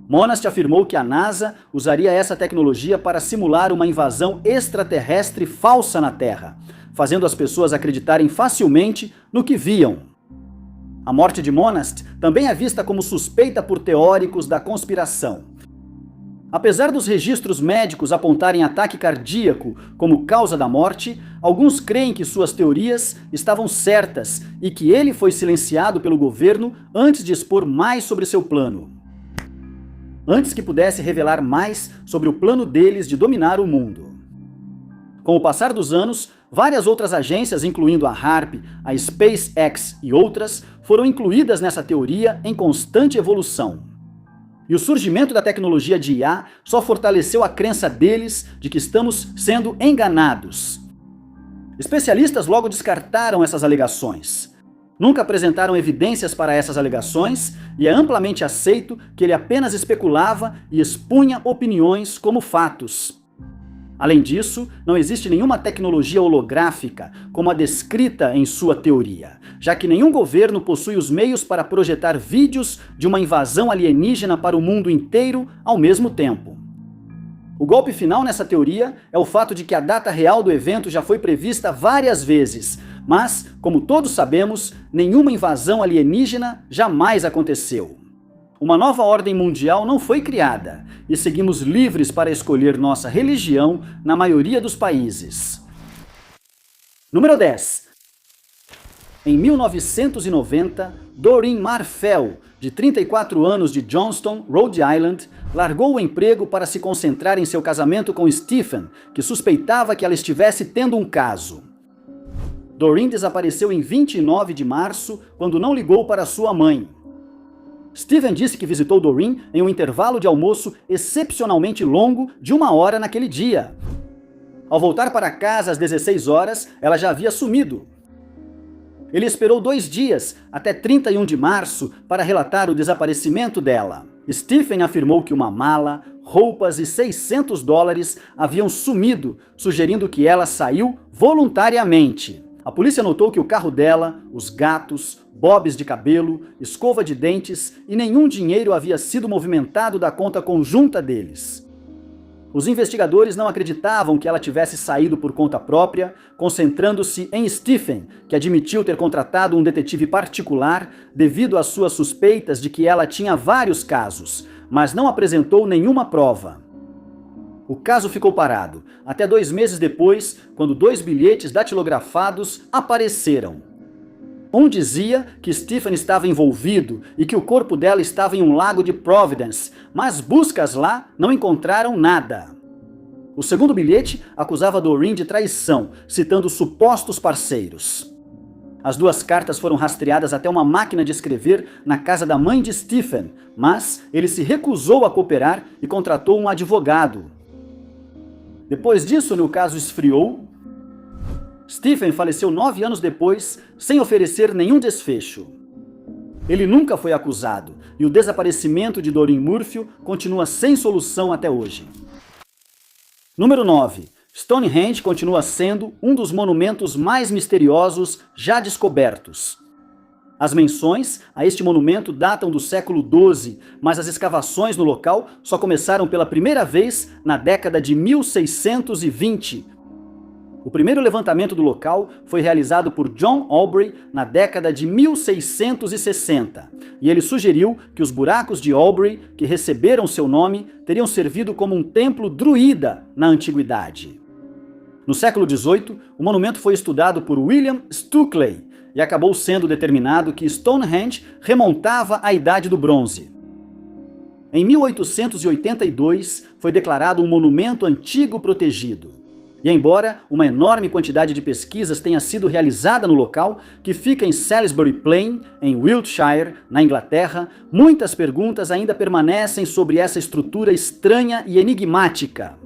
Monast afirmou que a NASA usaria essa tecnologia para simular uma invasão extraterrestre falsa na Terra, fazendo as pessoas acreditarem facilmente no que viam. A morte de Monast também é vista como suspeita por teóricos da conspiração. Apesar dos registros médicos apontarem ataque cardíaco como causa da morte, alguns creem que suas teorias estavam certas e que ele foi silenciado pelo governo antes de expor mais sobre seu plano. Antes que pudesse revelar mais sobre o plano deles de dominar o mundo. Com o passar dos anos, várias outras agências, incluindo a HAARP, a SpaceX e outras, foram incluídas nessa teoria em constante evolução. E o surgimento da tecnologia de IA só fortaleceu a crença deles de que estamos sendo enganados. Especialistas logo descartaram essas alegações. Nunca apresentaram evidências para essas alegações e é amplamente aceito que ele apenas especulava e expunha opiniões como fatos. Além disso, não existe nenhuma tecnologia holográfica como a descrita em sua teoria, já que nenhum governo possui os meios para projetar vídeos de uma invasão alienígena para o mundo inteiro ao mesmo tempo. O golpe final nessa teoria é o fato de que a data real do evento já foi prevista várias vezes, mas, como todos sabemos, nenhuma invasão alienígena jamais aconteceu. Uma nova ordem mundial não foi criada, e seguimos livres para escolher nossa religião na maioria dos países. Número 10. Em 1990, Doreen Marfell, de 34 anos de Johnston, Rhode Island, largou o emprego para se concentrar em seu casamento com Stephen, que suspeitava que ela estivesse tendo um caso. Doreen desapareceu em 29 de março, quando não ligou para sua mãe. Stephen disse que visitou Doreen em um intervalo de almoço excepcionalmente longo de 1 hora naquele dia. Ao voltar para casa às 16 horas, ela já havia sumido. Ele esperou 2 dias, até 31 de março, para relatar o desaparecimento dela. Stephen afirmou que uma mala, roupas e $600 haviam sumido, sugerindo que ela saiu voluntariamente. A polícia notou que o carro dela, os gatos, bobs de cabelo, escova de dentes e nenhum dinheiro havia sido movimentado da conta conjunta deles. Os investigadores não acreditavam que ela tivesse saído por conta própria, concentrando-se em Stephen, que admitiu ter contratado um detetive particular devido às suas suspeitas de que ela tinha vários casos, mas não apresentou nenhuma prova. O caso ficou parado, até 2 meses depois, quando 2 bilhetes datilografados apareceram. Um dizia que Stephen estava envolvido e que o corpo dela estava em um lago de Providence, mas buscas lá não encontraram nada. O segundo bilhete acusava Doreen de traição, citando supostos parceiros. As 2 cartas foram rastreadas até uma máquina de escrever na casa da mãe de Stephen, mas ele se recusou a cooperar e contratou um advogado. Depois disso, o caso esfriou. Stephen faleceu 9 anos depois, sem oferecer nenhum desfecho. Ele nunca foi acusado, e o desaparecimento de Doreen Murphy continua sem solução até hoje. Número 9. Stonehenge continua sendo um dos monumentos mais misteriosos já descobertos. As menções a este monumento datam do século XII, mas as escavações no local só começaram pela primeira vez na década de 1620. O primeiro levantamento do local foi realizado por John Aubrey na década de 1660, e ele sugeriu que os buracos de Aubrey, que receberam seu nome, teriam servido como um templo druida na antiguidade. No século XVIII, o monumento foi estudado por William Stukeley, e acabou sendo determinado que Stonehenge remontava à Idade do Bronze. Em 1882, foi declarado um monumento antigo protegido. E embora uma enorme quantidade de pesquisas tenha sido realizada no local, que fica em Salisbury Plain, em Wiltshire, na Inglaterra, muitas perguntas ainda permanecem sobre essa estrutura estranha e enigmática.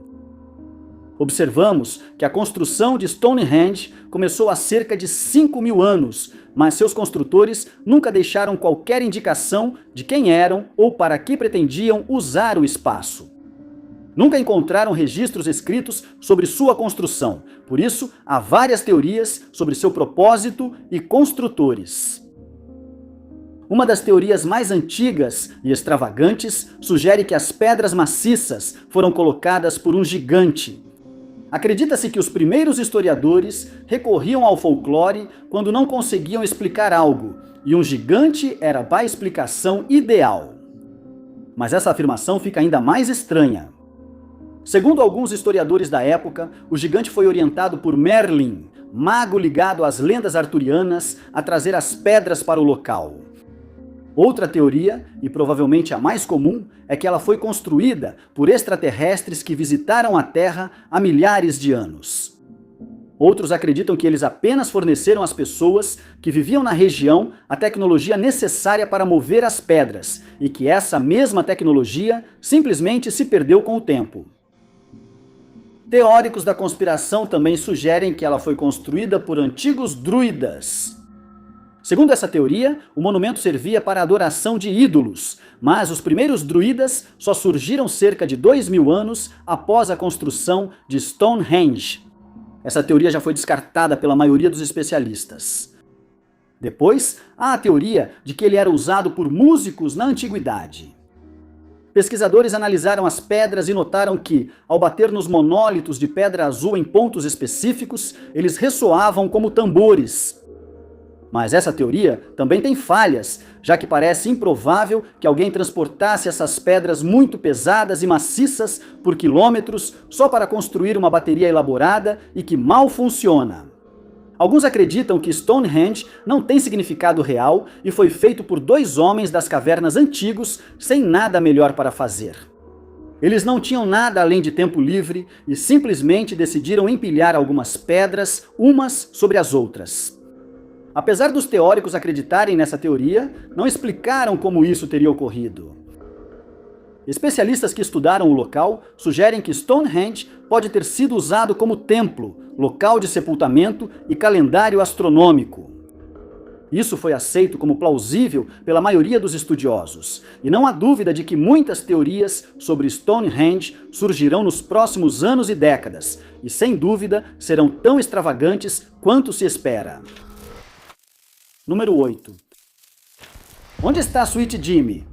Observamos que a construção de Stonehenge começou há cerca de 5.000 anos, mas seus construtores nunca deixaram qualquer indicação de quem eram ou para que pretendiam usar o espaço. Nunca encontraram registros escritos sobre sua construção, por isso há várias teorias sobre seu propósito e construtores. Uma das teorias mais antigas e extravagantes sugere que as pedras maciças foram colocadas por um gigante. Acredita-se que os primeiros historiadores recorriam ao folclore quando não conseguiam explicar algo, e um gigante era a explicação ideal. Mas essa afirmação fica ainda mais estranha. Segundo alguns historiadores da época, o gigante foi orientado por Merlin, mago ligado às lendas arturianas, a trazer as pedras para o local. Outra teoria, e provavelmente a mais comum, é que ela foi construída por extraterrestres que visitaram a Terra há milhares de anos. Outros acreditam que eles apenas forneceram às pessoas que viviam na região a tecnologia necessária para mover as pedras, e que essa mesma tecnologia simplesmente se perdeu com o tempo. Teóricos da conspiração também sugerem que ela foi construída por antigos druidas. Segundo essa teoria, o monumento servia para a adoração de ídolos, mas os primeiros druidas só surgiram cerca de 2000 anos após a construção de Stonehenge. Essa teoria já foi descartada pela maioria dos especialistas. Depois, há a teoria de que ele era usado por músicos na antiguidade. Pesquisadores analisaram as pedras e notaram que, ao bater nos monólitos de pedra azul em pontos específicos, eles ressoavam como tambores. Mas essa teoria também tem falhas, já que parece improvável que alguém transportasse essas pedras muito pesadas e maciças por quilômetros só para construir uma bateria elaborada e que mal funciona. Alguns acreditam que Stonehenge não tem significado real e foi feito por 2 homens das cavernas antigos sem nada melhor para fazer. Eles não tinham nada além de tempo livre e simplesmente decidiram empilhar algumas pedras umas sobre as outras. Apesar dos teóricos acreditarem nessa teoria, não explicaram como isso teria ocorrido. Especialistas que estudaram o local sugerem que Stonehenge pode ter sido usado como templo, local de sepultamento e calendário astronômico. Isso foi aceito como plausível pela maioria dos estudiosos, e não há dúvida de que muitas teorias sobre Stonehenge surgirão nos próximos anos e décadas, e sem dúvida serão tão extravagantes quanto se espera. Número 8. Onde está Sweet Jimmy?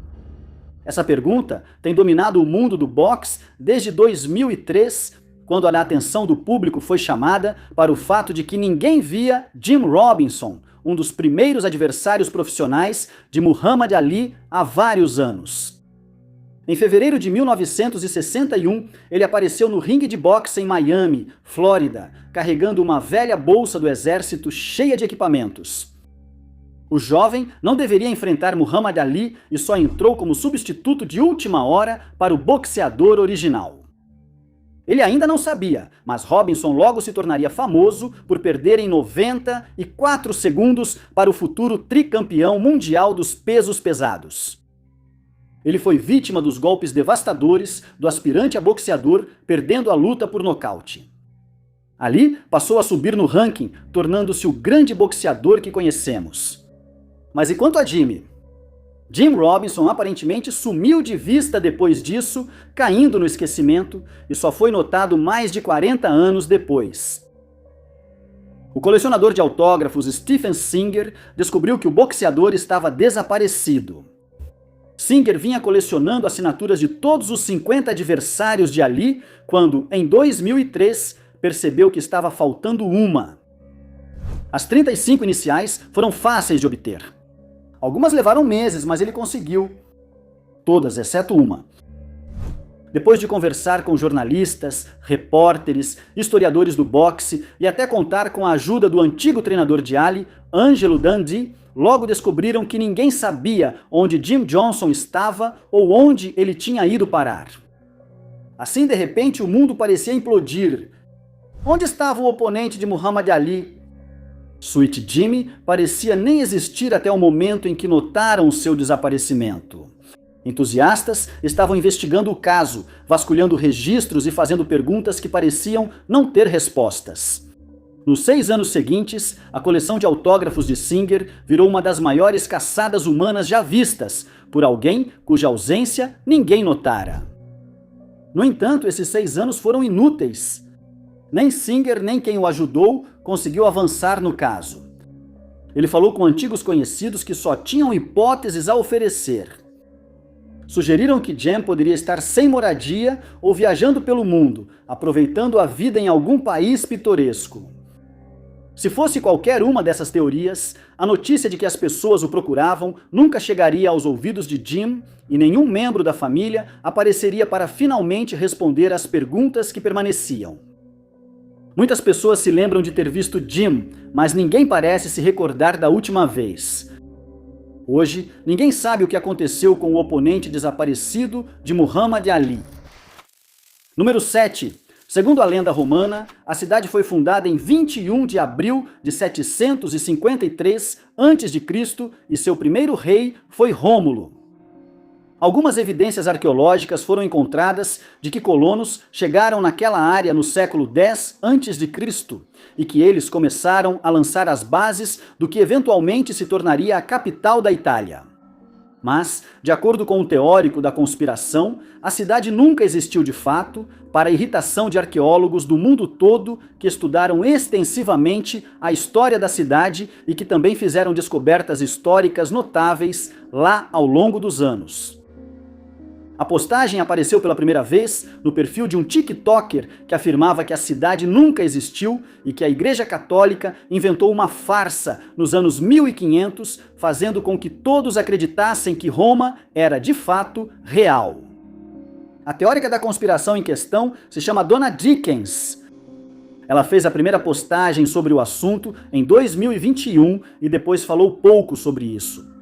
Essa pergunta tem dominado o mundo do boxe desde 2003, quando a atenção do público foi chamada para o fato de que ninguém via Jim Robinson, um dos primeiros adversários profissionais de Muhammad Ali há vários anos. Em fevereiro de 1961, ele apareceu no ringue de boxe em Miami, Flórida, carregando uma velha bolsa do exército cheia de equipamentos. O jovem não deveria enfrentar Muhammad Ali e só entrou como substituto de última hora para o boxeador original. Ele ainda não sabia, mas Robinson logo se tornaria famoso por perder em 94 segundos para o futuro tricampeão mundial dos pesos pesados. Ele foi vítima dos golpes devastadores do aspirante a boxeador, perdendo a luta por nocaute. Ali passou a subir no ranking, tornando-se o grande boxeador que conhecemos. Mas e quanto a Jimmy? Jim Robinson aparentemente sumiu de vista depois disso, caindo no esquecimento, e só foi notado mais de 40 anos depois. O colecionador de autógrafos Stephen Singer descobriu que o boxeador estava desaparecido. Singer vinha colecionando assinaturas de todos os 50 adversários de Ali, quando, em 2003, percebeu que estava faltando uma. As 35 iniciais foram fáceis de obter. Algumas levaram meses, mas ele conseguiu. Todas, exceto uma. Depois de conversar com jornalistas, repórteres, historiadores do boxe e até contar com a ajuda do antigo treinador de Ali, Angelo Dundee, logo descobriram que ninguém sabia onde Jim Johnson estava ou onde ele tinha ido parar. Assim, de repente, o mundo parecia implodir. Onde estava o oponente de Muhammad Ali? Sweet Jimmy parecia nem existir até o momento em que notaram seu desaparecimento. Entusiastas estavam investigando o caso, vasculhando registros e fazendo perguntas que pareciam não ter respostas. Nos 6 anos seguintes, a coleção de autógrafos de Singer virou uma das maiores caçadas humanas já vistas, por alguém cuja ausência ninguém notara. No entanto, esses 6 anos foram inúteis. Nem Singer, nem quem o ajudou, conseguiu avançar no caso. Ele falou com antigos conhecidos que só tinham hipóteses a oferecer. Sugeriram que Jem poderia estar sem moradia ou viajando pelo mundo, aproveitando a vida em algum país pitoresco. Se fosse qualquer uma dessas teorias, a notícia de que as pessoas o procuravam nunca chegaria aos ouvidos de Jim e nenhum membro da família apareceria para finalmente responder às perguntas que permaneciam. Muitas pessoas se lembram de ter visto Jim, mas ninguém parece se recordar da última vez. Hoje, ninguém sabe o que aconteceu com o oponente desaparecido de Muhammad Ali. Número 7. Segundo a lenda romana, a cidade foi fundada em 21 de abril de 753 a.C. e seu primeiro rei foi Rômulo. Algumas evidências arqueológicas foram encontradas de que colonos chegaram naquela área no século X a.C. e que eles começaram a lançar as bases do que eventualmente se tornaria a capital da Itália. Mas, de acordo com um teórico da conspiração, a cidade nunca existiu de fato, para a irritação de arqueólogos do mundo todo que estudaram extensivamente a história da cidade e que também fizeram descobertas históricas notáveis lá ao longo dos anos. A postagem apareceu pela primeira vez no perfil de um TikToker que afirmava que a cidade nunca existiu e que a Igreja Católica inventou uma farsa nos anos 1500, fazendo com que todos acreditassem que Roma era de fato real. A teórica da conspiração em questão se chama Donna Dickens. Ela fez a primeira postagem sobre o assunto em 2021 e depois falou pouco sobre isso.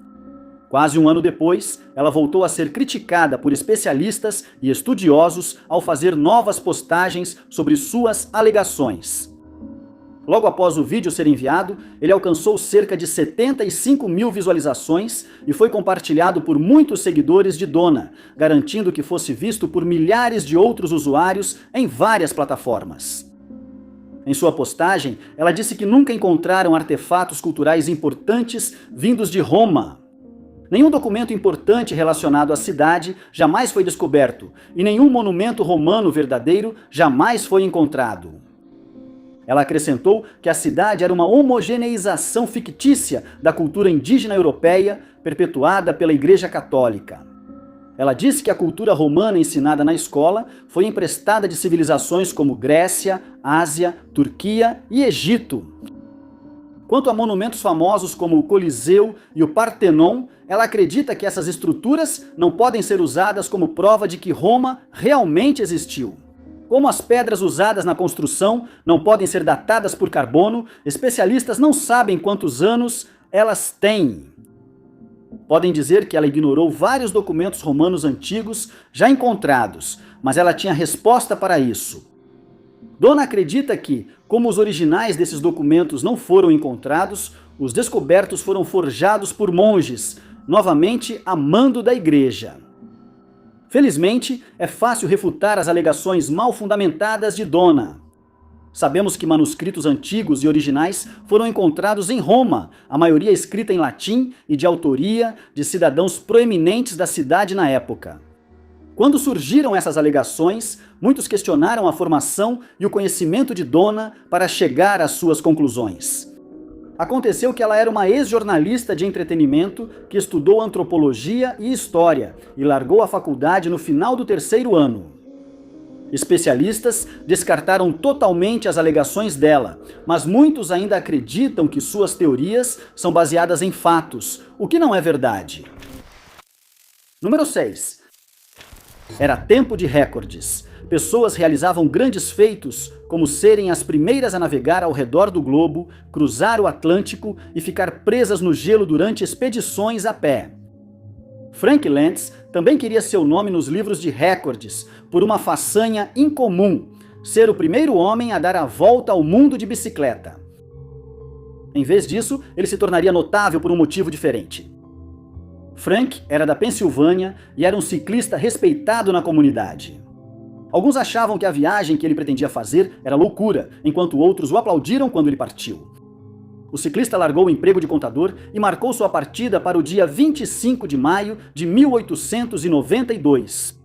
Quase um ano depois, ela voltou a ser criticada por especialistas e estudiosos ao fazer novas postagens sobre suas alegações. Logo após o vídeo ser enviado, ele alcançou cerca de 75 mil visualizações e foi compartilhado por muitos seguidores de Donna, garantindo que fosse visto por milhares de outros usuários em várias plataformas. Em sua postagem, ela disse que nunca encontraram artefatos culturais importantes vindos de Roma. Nenhum documento importante relacionado à cidade jamais foi descoberto e nenhum monumento romano verdadeiro jamais foi encontrado. Ela acrescentou que a cidade era uma homogeneização fictícia da cultura indígena europeia perpetuada pela Igreja Católica. Ela disse que a cultura romana ensinada na escola foi emprestada de civilizações como Grécia, Ásia, Turquia e Egito. Quanto a monumentos famosos como o Coliseu e o Partenon, ela acredita que essas estruturas não podem ser usadas como prova de que Roma realmente existiu. Como as pedras usadas na construção não podem ser datadas por carbono, especialistas não sabem quantos anos elas têm. Podem dizer que ela ignorou vários documentos romanos antigos já encontrados, mas ela tinha resposta para isso. Donna acredita que, como os originais desses documentos não foram encontrados, os descobertos foram forjados por monges, novamente a mando da igreja. Felizmente, é fácil refutar as alegações mal fundamentadas de Donna. Sabemos que manuscritos antigos e originais foram encontrados em Roma, a maioria escrita em latim e de autoria de cidadãos proeminentes da cidade na época. Quando surgiram essas alegações, muitos questionaram a formação e o conhecimento de Donna para chegar às suas conclusões. Aconteceu que ela era uma ex-jornalista de entretenimento que estudou antropologia e história e largou a faculdade no final do terceiro ano. Especialistas descartaram totalmente as alegações dela, mas muitos ainda acreditam que suas teorias são baseadas em fatos, o que não é verdade. Número 6. Era tempo de recordes. Pessoas realizavam grandes feitos, como serem as primeiras a navegar ao redor do globo, cruzar o Atlântico e ficar presas no gelo durante expedições a pé. Frank Lentz também queria seu nome nos livros de recordes, por uma façanha incomum, ser o primeiro homem a dar a volta ao mundo de bicicleta. Em vez disso, ele se tornaria notável por um motivo diferente. Frank era da Pensilvânia e era um ciclista respeitado na comunidade. Alguns achavam que a viagem que ele pretendia fazer era loucura, enquanto outros o aplaudiram quando ele partiu. O ciclista largou o emprego de contador e marcou sua partida para o dia 25 de maio de 1892.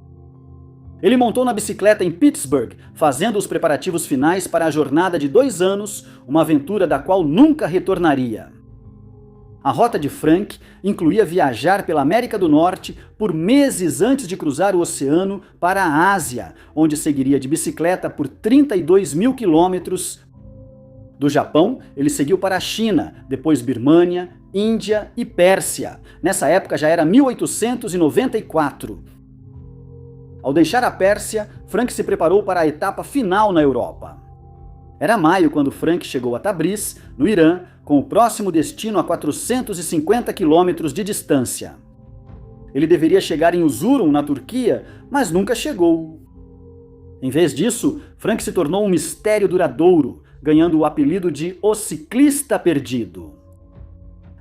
Ele montou na bicicleta em Pittsburgh, fazendo os preparativos finais para a jornada de 2 anos, uma aventura da qual nunca retornaria. A rota de Frank incluía viajar pela América do Norte por meses antes de cruzar o oceano para a Ásia, onde seguiria de bicicleta por 32 mil quilômetros. Do Japão, ele seguiu para a China, depois Birmânia, Índia e Pérsia. Nessa época já era 1894. Ao deixar a Pérsia, Frank se preparou para a etapa final na Europa. Era maio quando Frank chegou a Tabriz, no Irã, com o próximo destino a 450 quilômetros de distância. Ele deveria chegar em Erzurum, na Turquia, mas nunca chegou. Em vez disso, Frank se tornou um mistério duradouro, ganhando o apelido de O Ciclista Perdido.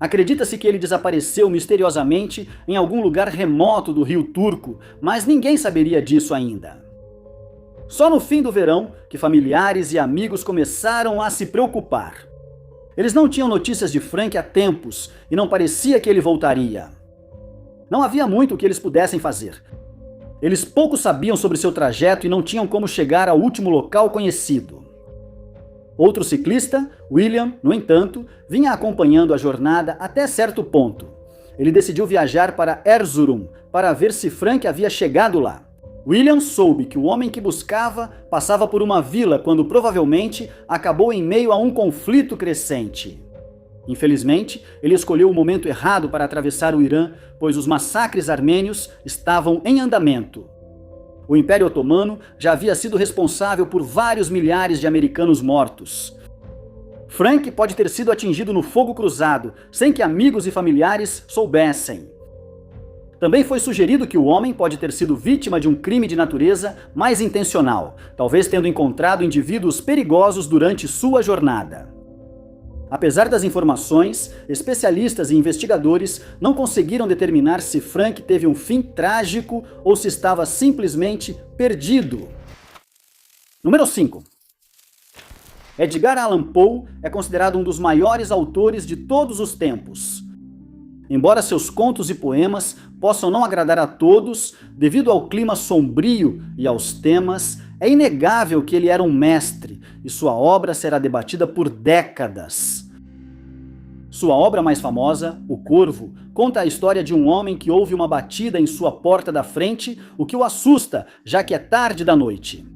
Acredita-se que ele desapareceu misteriosamente em algum lugar remoto do Rio Turco, mas ninguém saberia disso ainda. Só no fim do verão que familiares e amigos começaram a se preocupar. Eles não tinham notícias de Frank há tempos e não parecia que ele voltaria. Não havia muito o que eles pudessem fazer. Eles pouco sabiam sobre seu trajeto e não tinham como chegar ao último local conhecido. Outro ciclista, William, no entanto, vinha acompanhando a jornada até certo ponto. Ele decidiu viajar para Erzurum para ver se Frank havia chegado lá. William soube que o homem que buscava passava por uma vila quando provavelmente acabou em meio a um conflito crescente. Infelizmente, ele escolheu o momento errado para atravessar o Irã, pois os massacres armênios estavam em andamento. O Império Otomano já havia sido responsável por vários milhares de americanos mortos. Frank pode ter sido atingido no fogo cruzado, sem que amigos e familiares soubessem. Também foi sugerido que o homem pode ter sido vítima de um crime de natureza mais intencional, talvez tendo encontrado indivíduos perigosos durante sua jornada. Apesar das informações, especialistas e investigadores não conseguiram determinar se Frank teve um fim trágico ou se estava simplesmente perdido. Número 5. Edgar Allan Poe é considerado um dos maiores autores de todos os tempos. Embora seus contos e poemas possam não agradar a todos, devido ao clima sombrio e aos temas, é inegável que ele era um mestre e sua obra será debatida por décadas. Sua obra mais famosa, O Corvo, conta a história de um homem que ouve uma batida em sua porta da frente, o que o assusta, já que é tarde da noite.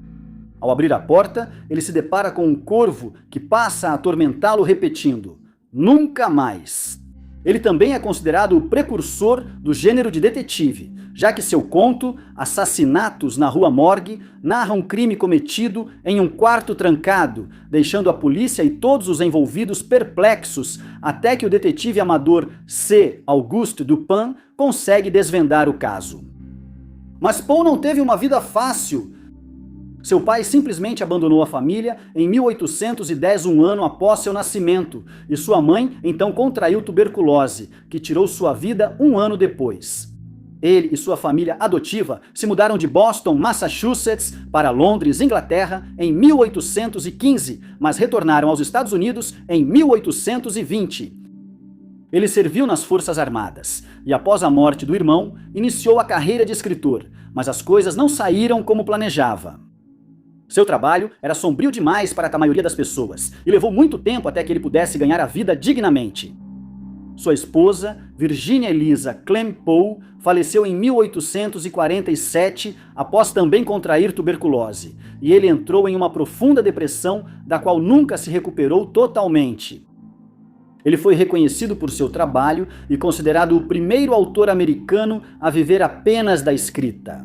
Ao abrir a porta, ele se depara com um corvo que passa a atormentá-lo repetindo: "Nunca mais". Ele também é considerado o precursor do gênero de detetive, já que seu conto, Assassinatos na Rua Morgue, narra um crime cometido em um quarto trancado, deixando a polícia e todos os envolvidos perplexos, até que o detetive amador C. Auguste Dupin consegue desvendar o caso. Mas Poe não teve uma vida fácil. Seu pai simplesmente abandonou a família em 1810, um ano após seu nascimento, e sua mãe então contraiu tuberculose, que tirou sua vida um ano depois. Ele e sua família adotiva se mudaram de Boston, Massachusetts, para Londres, Inglaterra, em 1815, mas retornaram aos Estados Unidos em 1820. Ele serviu nas Forças Armadas e, após a morte do irmão, iniciou a carreira de escritor, mas as coisas não saíram como planejava. Seu trabalho era sombrio demais para a maioria das pessoas e levou muito tempo até que ele pudesse ganhar a vida dignamente. Sua esposa, Virginia Eliza Clem Poe, faleceu em 1847 após também contrair tuberculose, e ele entrou em uma profunda depressão da qual nunca se recuperou totalmente. Ele foi reconhecido por seu trabalho e considerado o primeiro autor americano a viver apenas da escrita.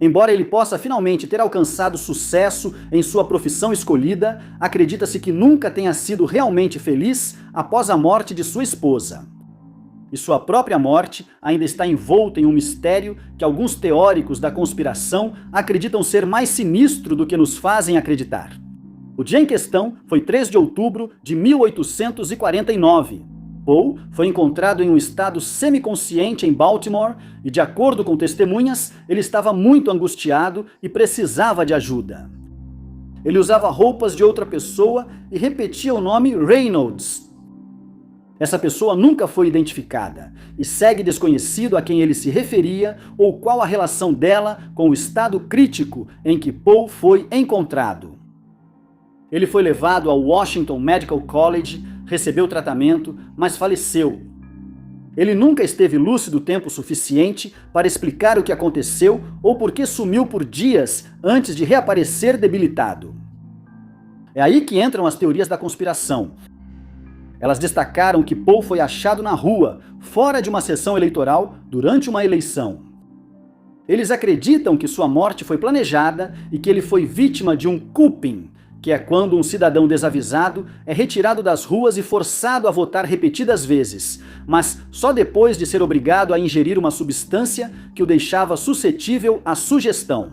Embora ele possa finalmente ter alcançado sucesso em sua profissão escolhida, acredita-se que nunca tenha sido realmente feliz após a morte de sua esposa. E sua própria morte ainda está envolta em um mistério que alguns teóricos da conspiração acreditam ser mais sinistro do que nos fazem acreditar. O dia em questão foi 3 de outubro de 1849. Poe foi encontrado em um estado semiconsciente em Baltimore e, de acordo com testemunhas, ele estava muito angustiado e precisava de ajuda. Ele usava roupas de outra pessoa e repetia o nome Reynolds. Essa pessoa nunca foi identificada e segue desconhecido a quem ele se referia ou qual a relação dela com o estado crítico em que Poe foi encontrado. Ele foi levado ao Washington Medical College, recebeu tratamento, mas faleceu. Ele nunca esteve lúcido tempo suficiente para explicar o que aconteceu ou por que sumiu por dias antes de reaparecer debilitado. É aí que entram as teorias da conspiração. Elas destacaram que Paul foi achado na rua, fora de uma sessão eleitoral, durante uma eleição. Eles acreditam que sua morte foi planejada e que ele foi vítima de um culping, que é quando um cidadão desavisado é retirado das ruas e forçado a votar repetidas vezes, mas só depois de ser obrigado a ingerir uma substância que o deixava suscetível à sugestão.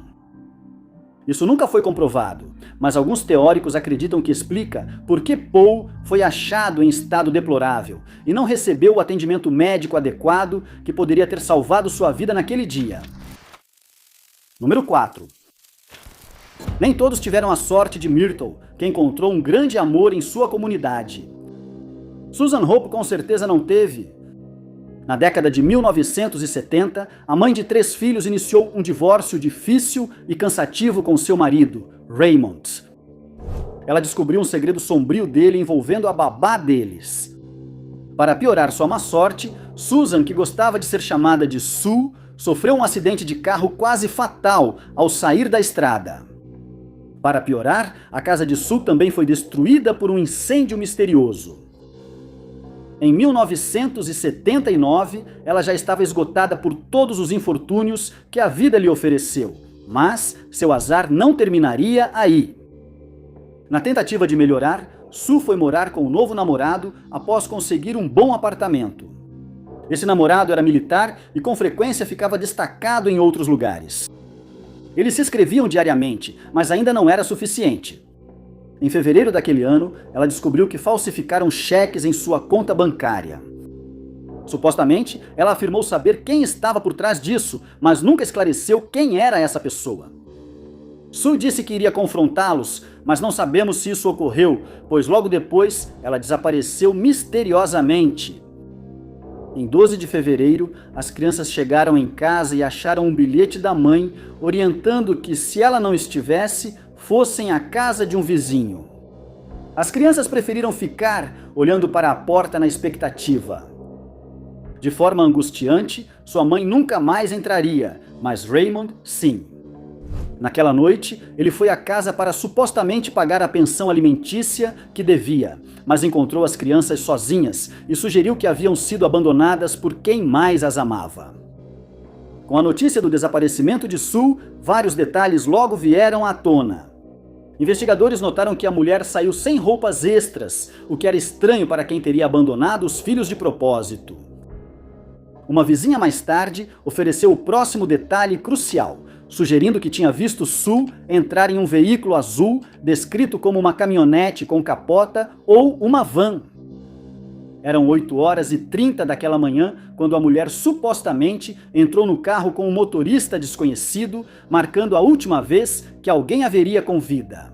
Isso nunca foi comprovado, mas alguns teóricos acreditam que explica por que Paul foi achado em estado deplorável e não recebeu o atendimento médico adequado que poderia ter salvado sua vida naquele dia. Número 4. Nem todos tiveram a sorte de Myrtle, que encontrou um grande amor em sua comunidade. Susan Hope com certeza não teve. Na década de 1970, a mãe de 3 filhos iniciou um divórcio difícil e cansativo com seu marido, Raymond. Ela descobriu um segredo sombrio dele envolvendo a babá deles. Para piorar sua má sorte, Susan, que gostava de ser chamada de Sue, sofreu um acidente de carro quase fatal ao sair da estrada. Para piorar, a casa de Sue também foi destruída por um incêndio misterioso. Em 1979, ela já estava esgotada por todos os infortúnios que a vida lhe ofereceu, mas seu azar não terminaria aí. Na tentativa de melhorar, Sue foi morar com o novo namorado após conseguir um bom apartamento. Esse namorado era militar e com frequência ficava destacado em outros lugares. Eles se escreviam diariamente, mas ainda não era suficiente. Em fevereiro daquele ano, ela descobriu que falsificaram cheques em sua conta bancária. Supostamente, ela afirmou saber quem estava por trás disso, mas nunca esclareceu quem era essa pessoa. Sue disse que iria confrontá-los, mas não sabemos se isso ocorreu, pois logo depois ela desapareceu misteriosamente. Em 12 de fevereiro, as crianças chegaram em casa e acharam um bilhete da mãe orientando que, se ela não estivesse, fossem à casa de um vizinho. As crianças preferiram ficar olhando para a porta na expectativa. De forma angustiante, sua mãe nunca mais entraria, mas Raymond sim. Naquela noite, ele foi à casa para supostamente pagar a pensão alimentícia que devia, mas encontrou as crianças sozinhas e sugeriu que haviam sido abandonadas por quem mais as amava. Com a notícia do desaparecimento de Sue, vários detalhes logo vieram à tona. Investigadores notaram que a mulher saiu sem roupas extras, o que era estranho para quem teria abandonado os filhos de propósito. Uma vizinha mais tarde ofereceu o próximo detalhe crucial, sugerindo que tinha visto Sue entrar em um veículo azul descrito como uma caminhonete com capota ou uma van. Eram 8h30 daquela manhã quando a mulher supostamente entrou no carro com um motorista desconhecido, marcando a última vez que alguém a veria com vida.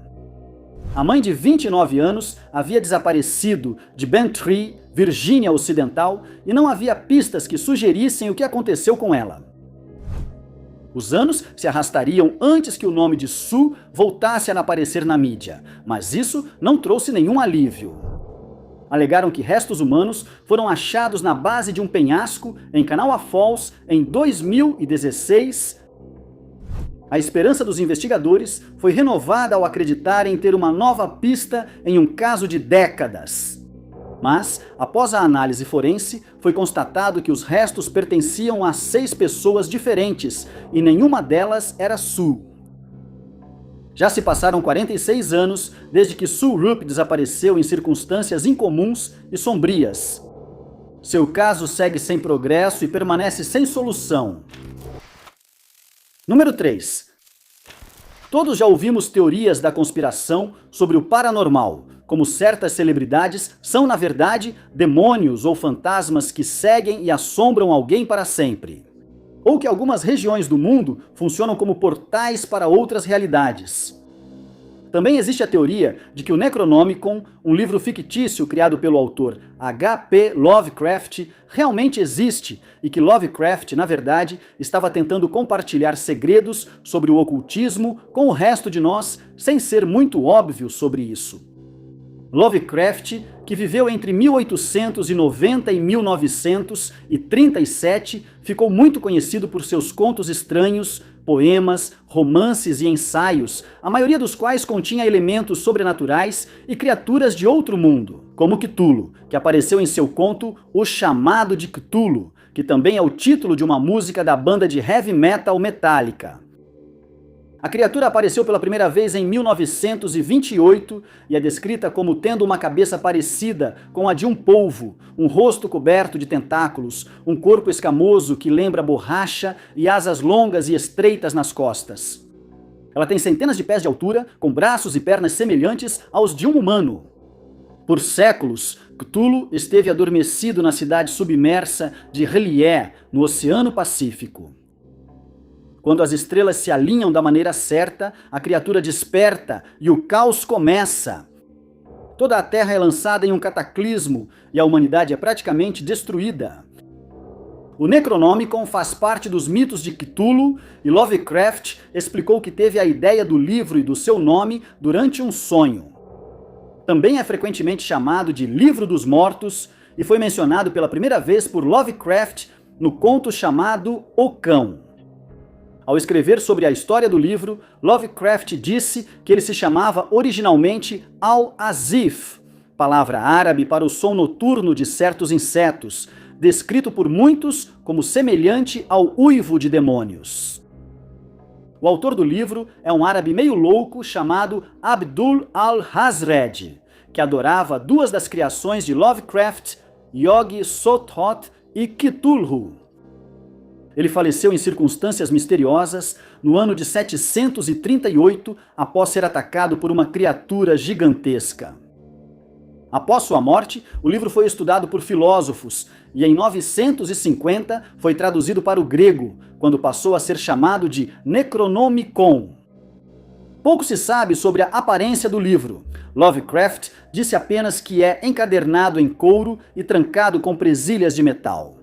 A mãe de 29 anos havia desaparecido de Bantry, Virgínia Ocidental, e não havia pistas que sugerissem o que aconteceu com ela. Os anos se arrastariam antes que o nome de Sue voltasse a aparecer na mídia, mas isso não trouxe nenhum alívio. Alegaram que restos humanos foram achados na base de um penhasco em Kanawha Falls em 2016. A esperança dos investigadores foi renovada ao acreditar em ter uma nova pista em um caso de décadas. Mas, após a análise forense, foi constatado que os restos pertenciam a 6 pessoas diferentes e nenhuma delas era Sue. Já se passaram 46 anos desde que Sue Rupp desapareceu em circunstâncias incomuns e sombrias. Seu caso segue sem progresso e permanece sem solução. Número 3. Todos já ouvimos teorias da conspiração sobre o paranormal, como certas celebridades são, na verdade, demônios ou fantasmas que seguem e assombram alguém para sempre. Ou que algumas regiões do mundo funcionam como portais para outras realidades. Também existe a teoria de que o Necronomicon, um livro fictício criado pelo autor H.P. Lovecraft, realmente existe e que Lovecraft, na verdade, estava tentando compartilhar segredos sobre o ocultismo com o resto de nós, sem ser muito óbvio sobre isso. Lovecraft que viveu entre 1890 e 1937, ficou muito conhecido por seus contos estranhos, poemas, romances e ensaios, a maioria dos quais continha elementos sobrenaturais e criaturas de outro mundo, como Cthulhu, que apareceu em seu conto O Chamado de Cthulhu, que também é o título de uma música da banda de heavy metal Metallica. A criatura apareceu pela primeira vez em 1928 e é descrita como tendo uma cabeça parecida com a de um polvo, um rosto coberto de tentáculos, um corpo escamoso que lembra borracha e asas longas e estreitas nas costas. Ela tem centenas de pés de altura, com braços e pernas semelhantes aos de um humano. Por séculos, Cthulhu esteve adormecido na cidade submersa de R'lyeh, no Oceano Pacífico. Quando as estrelas se alinham da maneira certa, a criatura desperta e o caos começa. Toda a Terra é lançada em um cataclismo e a humanidade é praticamente destruída. O Necronomicon faz parte dos mitos de Cthulhu e Lovecraft explicou que teve a ideia do livro e do seu nome durante um sonho. Também é frequentemente chamado de Livro dos Mortos e foi mencionado pela primeira vez por Lovecraft no conto chamado O Cão. Ao escrever sobre a história do livro, Lovecraft disse que ele se chamava originalmente Al-Azif, palavra árabe para o som noturno de certos insetos, descrito por muitos como semelhante ao uivo de demônios. O autor do livro é um árabe meio louco chamado Abdul al-Hazred, que adorava duas das criações de Lovecraft, Yog-Sothoth e Cthulhu. Ele faleceu em circunstâncias misteriosas no ano de 738, após ser atacado por uma criatura gigantesca. Após sua morte, o livro foi estudado por filósofos e em 950 foi traduzido para o grego, quando passou a ser chamado de Necronomicon. Pouco se sabe sobre a aparência do livro. Lovecraft disse apenas que é encadernado em couro e trancado com presilhas de metal.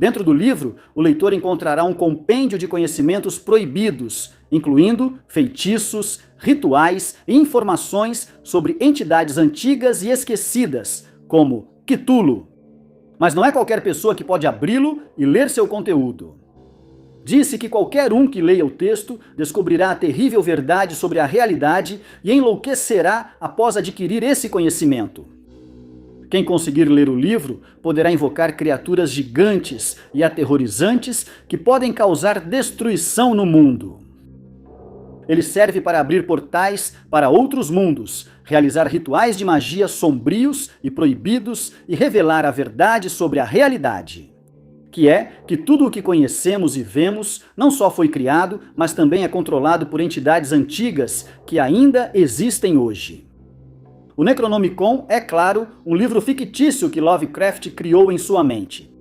Dentro do livro, o leitor encontrará um compêndio de conhecimentos proibidos, incluindo feitiços, rituais e informações sobre entidades antigas e esquecidas, como Cthulhu. Mas não é qualquer pessoa que pode abri-lo e ler seu conteúdo. Disse que qualquer um que leia o texto descobrirá a terrível verdade sobre a realidade e enlouquecerá após adquirir esse conhecimento. Quem conseguir ler o livro poderá invocar criaturas gigantes e aterrorizantes que podem causar destruição no mundo. Ele serve para abrir portais para outros mundos, realizar rituais de magia sombrios e proibidos e revelar a verdade sobre a realidade, que é que tudo o que conhecemos e vemos não só foi criado, mas também é controlado por entidades antigas que ainda existem hoje. O Necronomicon é, claro, um livro fictício que Lovecraft criou em sua mente.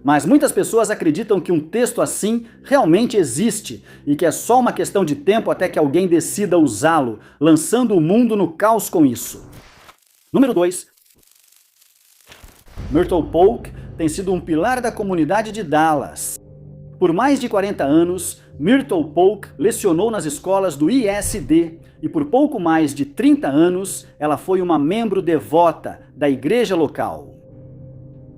Mas muitas pessoas acreditam que um texto assim realmente existe e que é só uma questão de tempo até que alguém decida usá-lo, lançando o mundo no caos com isso. Número 2. Myrtle Polk tem sido um pilar da comunidade de Dallas. Por mais de 40 anos, Myrtle Polk lecionou nas escolas do ISD e por pouco mais de 30 anos ela foi uma membro devota da igreja local.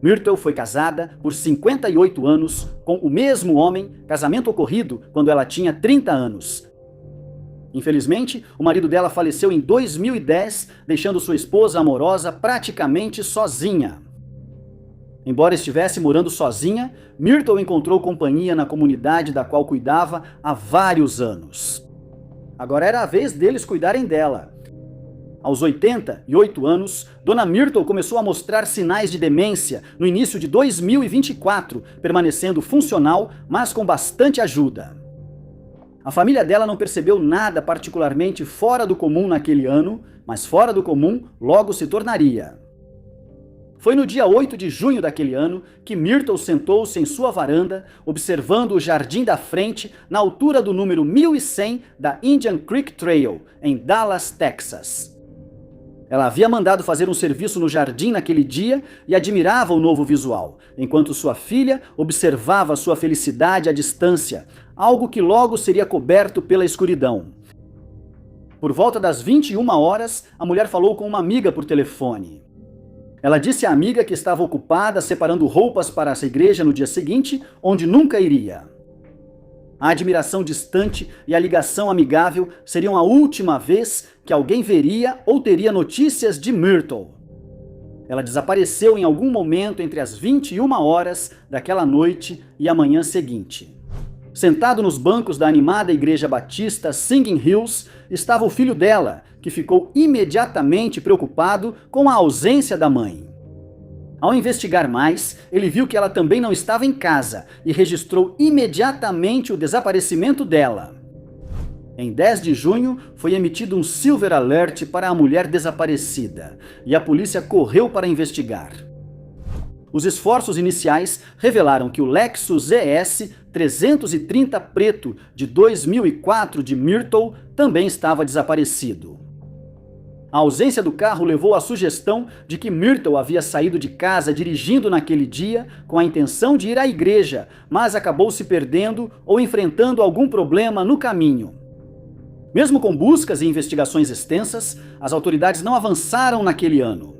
Myrtle foi casada por 58 anos com o mesmo homem, casamento ocorrido quando ela tinha 30 anos. Infelizmente, o marido dela faleceu em 2010, deixando sua esposa amorosa praticamente sozinha. Embora estivesse morando sozinha, Myrtle encontrou companhia na comunidade da qual cuidava há vários anos. Agora era a vez deles cuidarem dela. Aos 88 anos, Dona Myrtle começou a mostrar sinais de demência no início de 2024, permanecendo funcional, mas com bastante ajuda. A família dela não percebeu nada particularmente fora do comum naquele ano, mas fora do comum logo se tornaria. Foi no dia 8 de junho daquele ano que Myrtle sentou-se em sua varanda, observando o jardim da frente, na altura do número 1100 da Indian Creek Trail, em Dallas, Texas. Ela havia mandado fazer um serviço no jardim naquele dia e admirava o novo visual, enquanto sua filha observava sua felicidade à distância, algo que logo seria coberto pela escuridão. Por volta das 21 horas, a mulher falou com uma amiga por telefone. Ela disse à amiga que estava ocupada separando roupas para essa igreja no dia seguinte, onde nunca iria. A admiração distante e a ligação amigável seriam a última vez que alguém veria ou teria notícias de Myrtle. Ela desapareceu em algum momento entre as 21 horas daquela noite e a manhã seguinte. Sentado nos bancos da animada igreja batista Singing Hills, estava o filho dela, que ficou imediatamente preocupado com a ausência da mãe. Ao investigar mais, ele viu que ela também não estava em casa e registrou imediatamente o desaparecimento dela. Em 10 de junho, foi emitido um Silver Alert para a mulher desaparecida, e a polícia correu para investigar. Os esforços iniciais revelaram que o Lexus ES 330 preto de 2004 de Myrtle também estava desaparecido. A ausência do carro levou à sugestão de que Myrtle havia saído de casa dirigindo naquele dia com a intenção de ir à igreja, mas acabou se perdendo ou enfrentando algum problema no caminho. Mesmo com buscas e investigações extensas, as autoridades não avançaram naquele ano.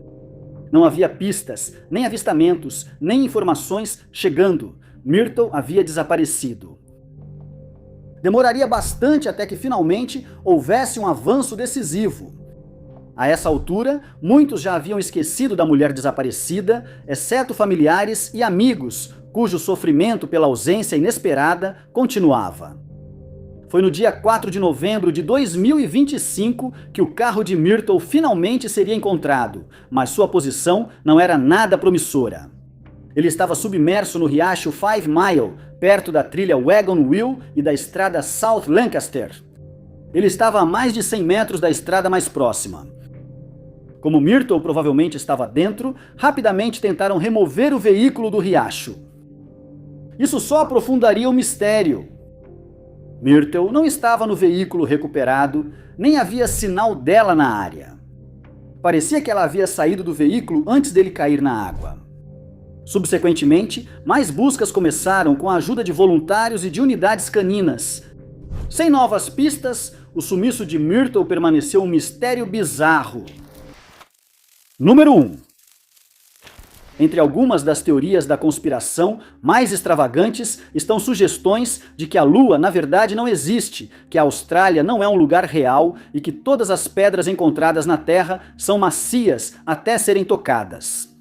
Não havia pistas, nem avistamentos, nem informações chegando. Myrtle havia desaparecido. Demoraria bastante até que finalmente houvesse um avanço decisivo. A essa altura, muitos já haviam esquecido da mulher desaparecida, exceto familiares e amigos, cujo sofrimento pela ausência inesperada continuava. Foi no dia 4 de novembro de 2025 que o carro de Myrtle finalmente seria encontrado, mas sua posição não era nada promissora. Ele estava submerso no riacho Five Mile, perto da trilha Wagon Wheel e da estrada South Lancaster. Ele estava a mais de 100 metros da estrada mais próxima. Como Myrtle provavelmente estava dentro, rapidamente tentaram remover o veículo do riacho. Isso só aprofundaria o mistério. Myrtle não estava no veículo recuperado, nem havia sinal dela na área. Parecia que ela havia saído do veículo antes dele cair na água. Subsequentemente, mais buscas começaram com a ajuda de voluntários e de unidades caninas. Sem novas pistas, o sumiço de Myrtle permaneceu um mistério bizarro. Número 1. Entre algumas das teorias da conspiração mais extravagantes estão sugestões de que a Lua, na verdade, não existe, que a Austrália não é um lugar real e que todas as pedras encontradas na Terra são macias até serem tocadas.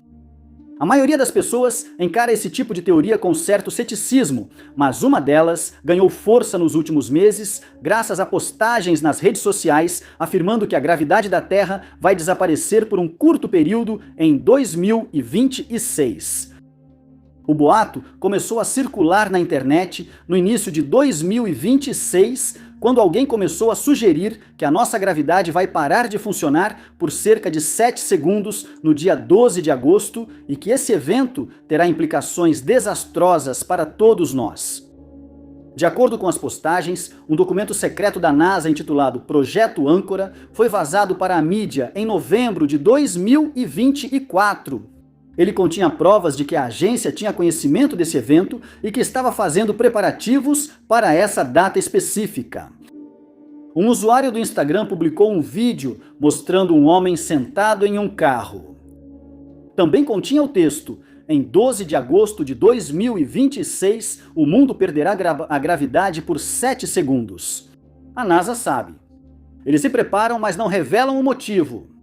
A maioria das pessoas encara esse tipo de teoria com certo ceticismo, mas uma delas ganhou força nos últimos meses graças a postagens nas redes sociais afirmando que a gravidade da Terra vai desaparecer por um curto período em 2026. O boato começou a circular na internet no início de 2026, quando alguém começou a sugerir que a nossa gravidade vai parar de funcionar por cerca de 7 segundos no dia 12 de agosto e que esse evento terá implicações desastrosas para todos nós. De acordo com as postagens, um documento secreto da NASA intitulado Projeto Âncora foi vazado para a mídia em novembro de 2024. Ele continha provas de que a agência tinha conhecimento desse evento e que estava fazendo preparativos para essa data específica. Um usuário do Instagram publicou um vídeo mostrando um homem sentado em um carro. Também continha o texto: em 12 de agosto de 2026, o mundo perderá a gravidade por 7 segundos. A NASA sabe. Eles se preparam, mas não revelam o motivo.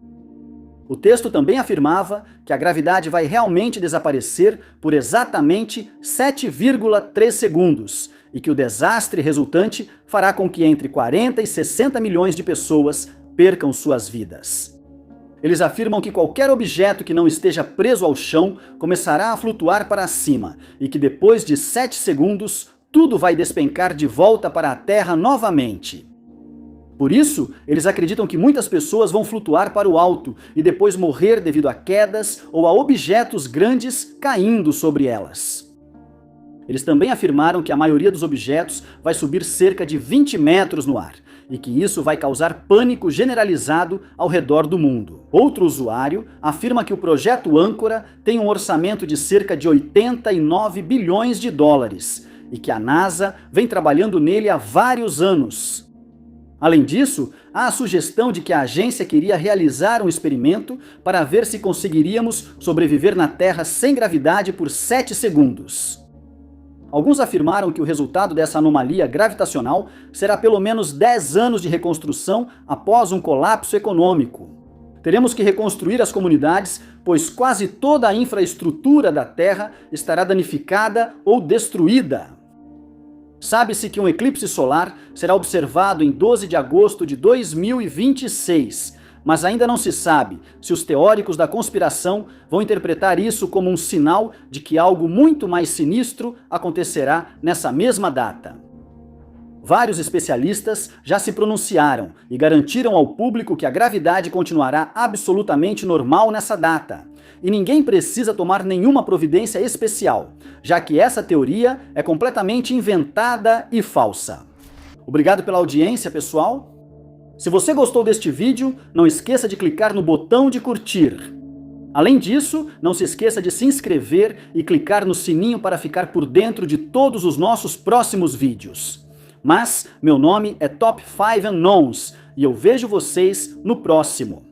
O texto também afirmava que a gravidade vai realmente desaparecer por exatamente 7,3 segundos e que o desastre resultante fará com que entre 40 e 60 milhões de pessoas percam suas vidas. Eles afirmam que qualquer objeto que não esteja preso ao chão começará a flutuar para cima e que depois de 7 segundos tudo vai despencar de volta para a Terra novamente. Por isso, eles acreditam que muitas pessoas vão flutuar para o alto e depois morrer devido a quedas ou a objetos grandes caindo sobre elas. Eles também afirmaram que a maioria dos objetos vai subir cerca de 20 metros no ar e que isso vai causar pânico generalizado ao redor do mundo. Outro usuário afirma que o Projeto Âncora tem um orçamento de cerca de 89 bilhões de dólares e que a NASA vem trabalhando nele há vários anos. Além disso, há a sugestão de que a agência queria realizar um experimento para ver se conseguiríamos sobreviver na Terra sem gravidade por 7 segundos. Alguns afirmaram que o resultado dessa anomalia gravitacional será pelo menos 10 anos de reconstrução após um colapso econômico. Teremos que reconstruir as comunidades, pois quase toda a infraestrutura da Terra estará danificada ou destruída. Sabe-se que um eclipse solar será observado em 12 de agosto de 2026, mas ainda não se sabe se os teóricos da conspiração vão interpretar isso como um sinal de que algo muito mais sinistro acontecerá nessa mesma data. Vários especialistas já se pronunciaram e garantiram ao público que a gravidade continuará absolutamente normal nessa data. E ninguém precisa tomar nenhuma providência especial, já que essa teoria é completamente inventada e falsa. Obrigado pela audiência, pessoal. Se você gostou deste vídeo, não esqueça de clicar no botão de curtir. Além disso, não se esqueça de se inscrever e clicar no sininho para ficar por dentro de todos os nossos próximos vídeos. Mas meu nome é Top 5 Unknowns e eu vejo vocês no próximo.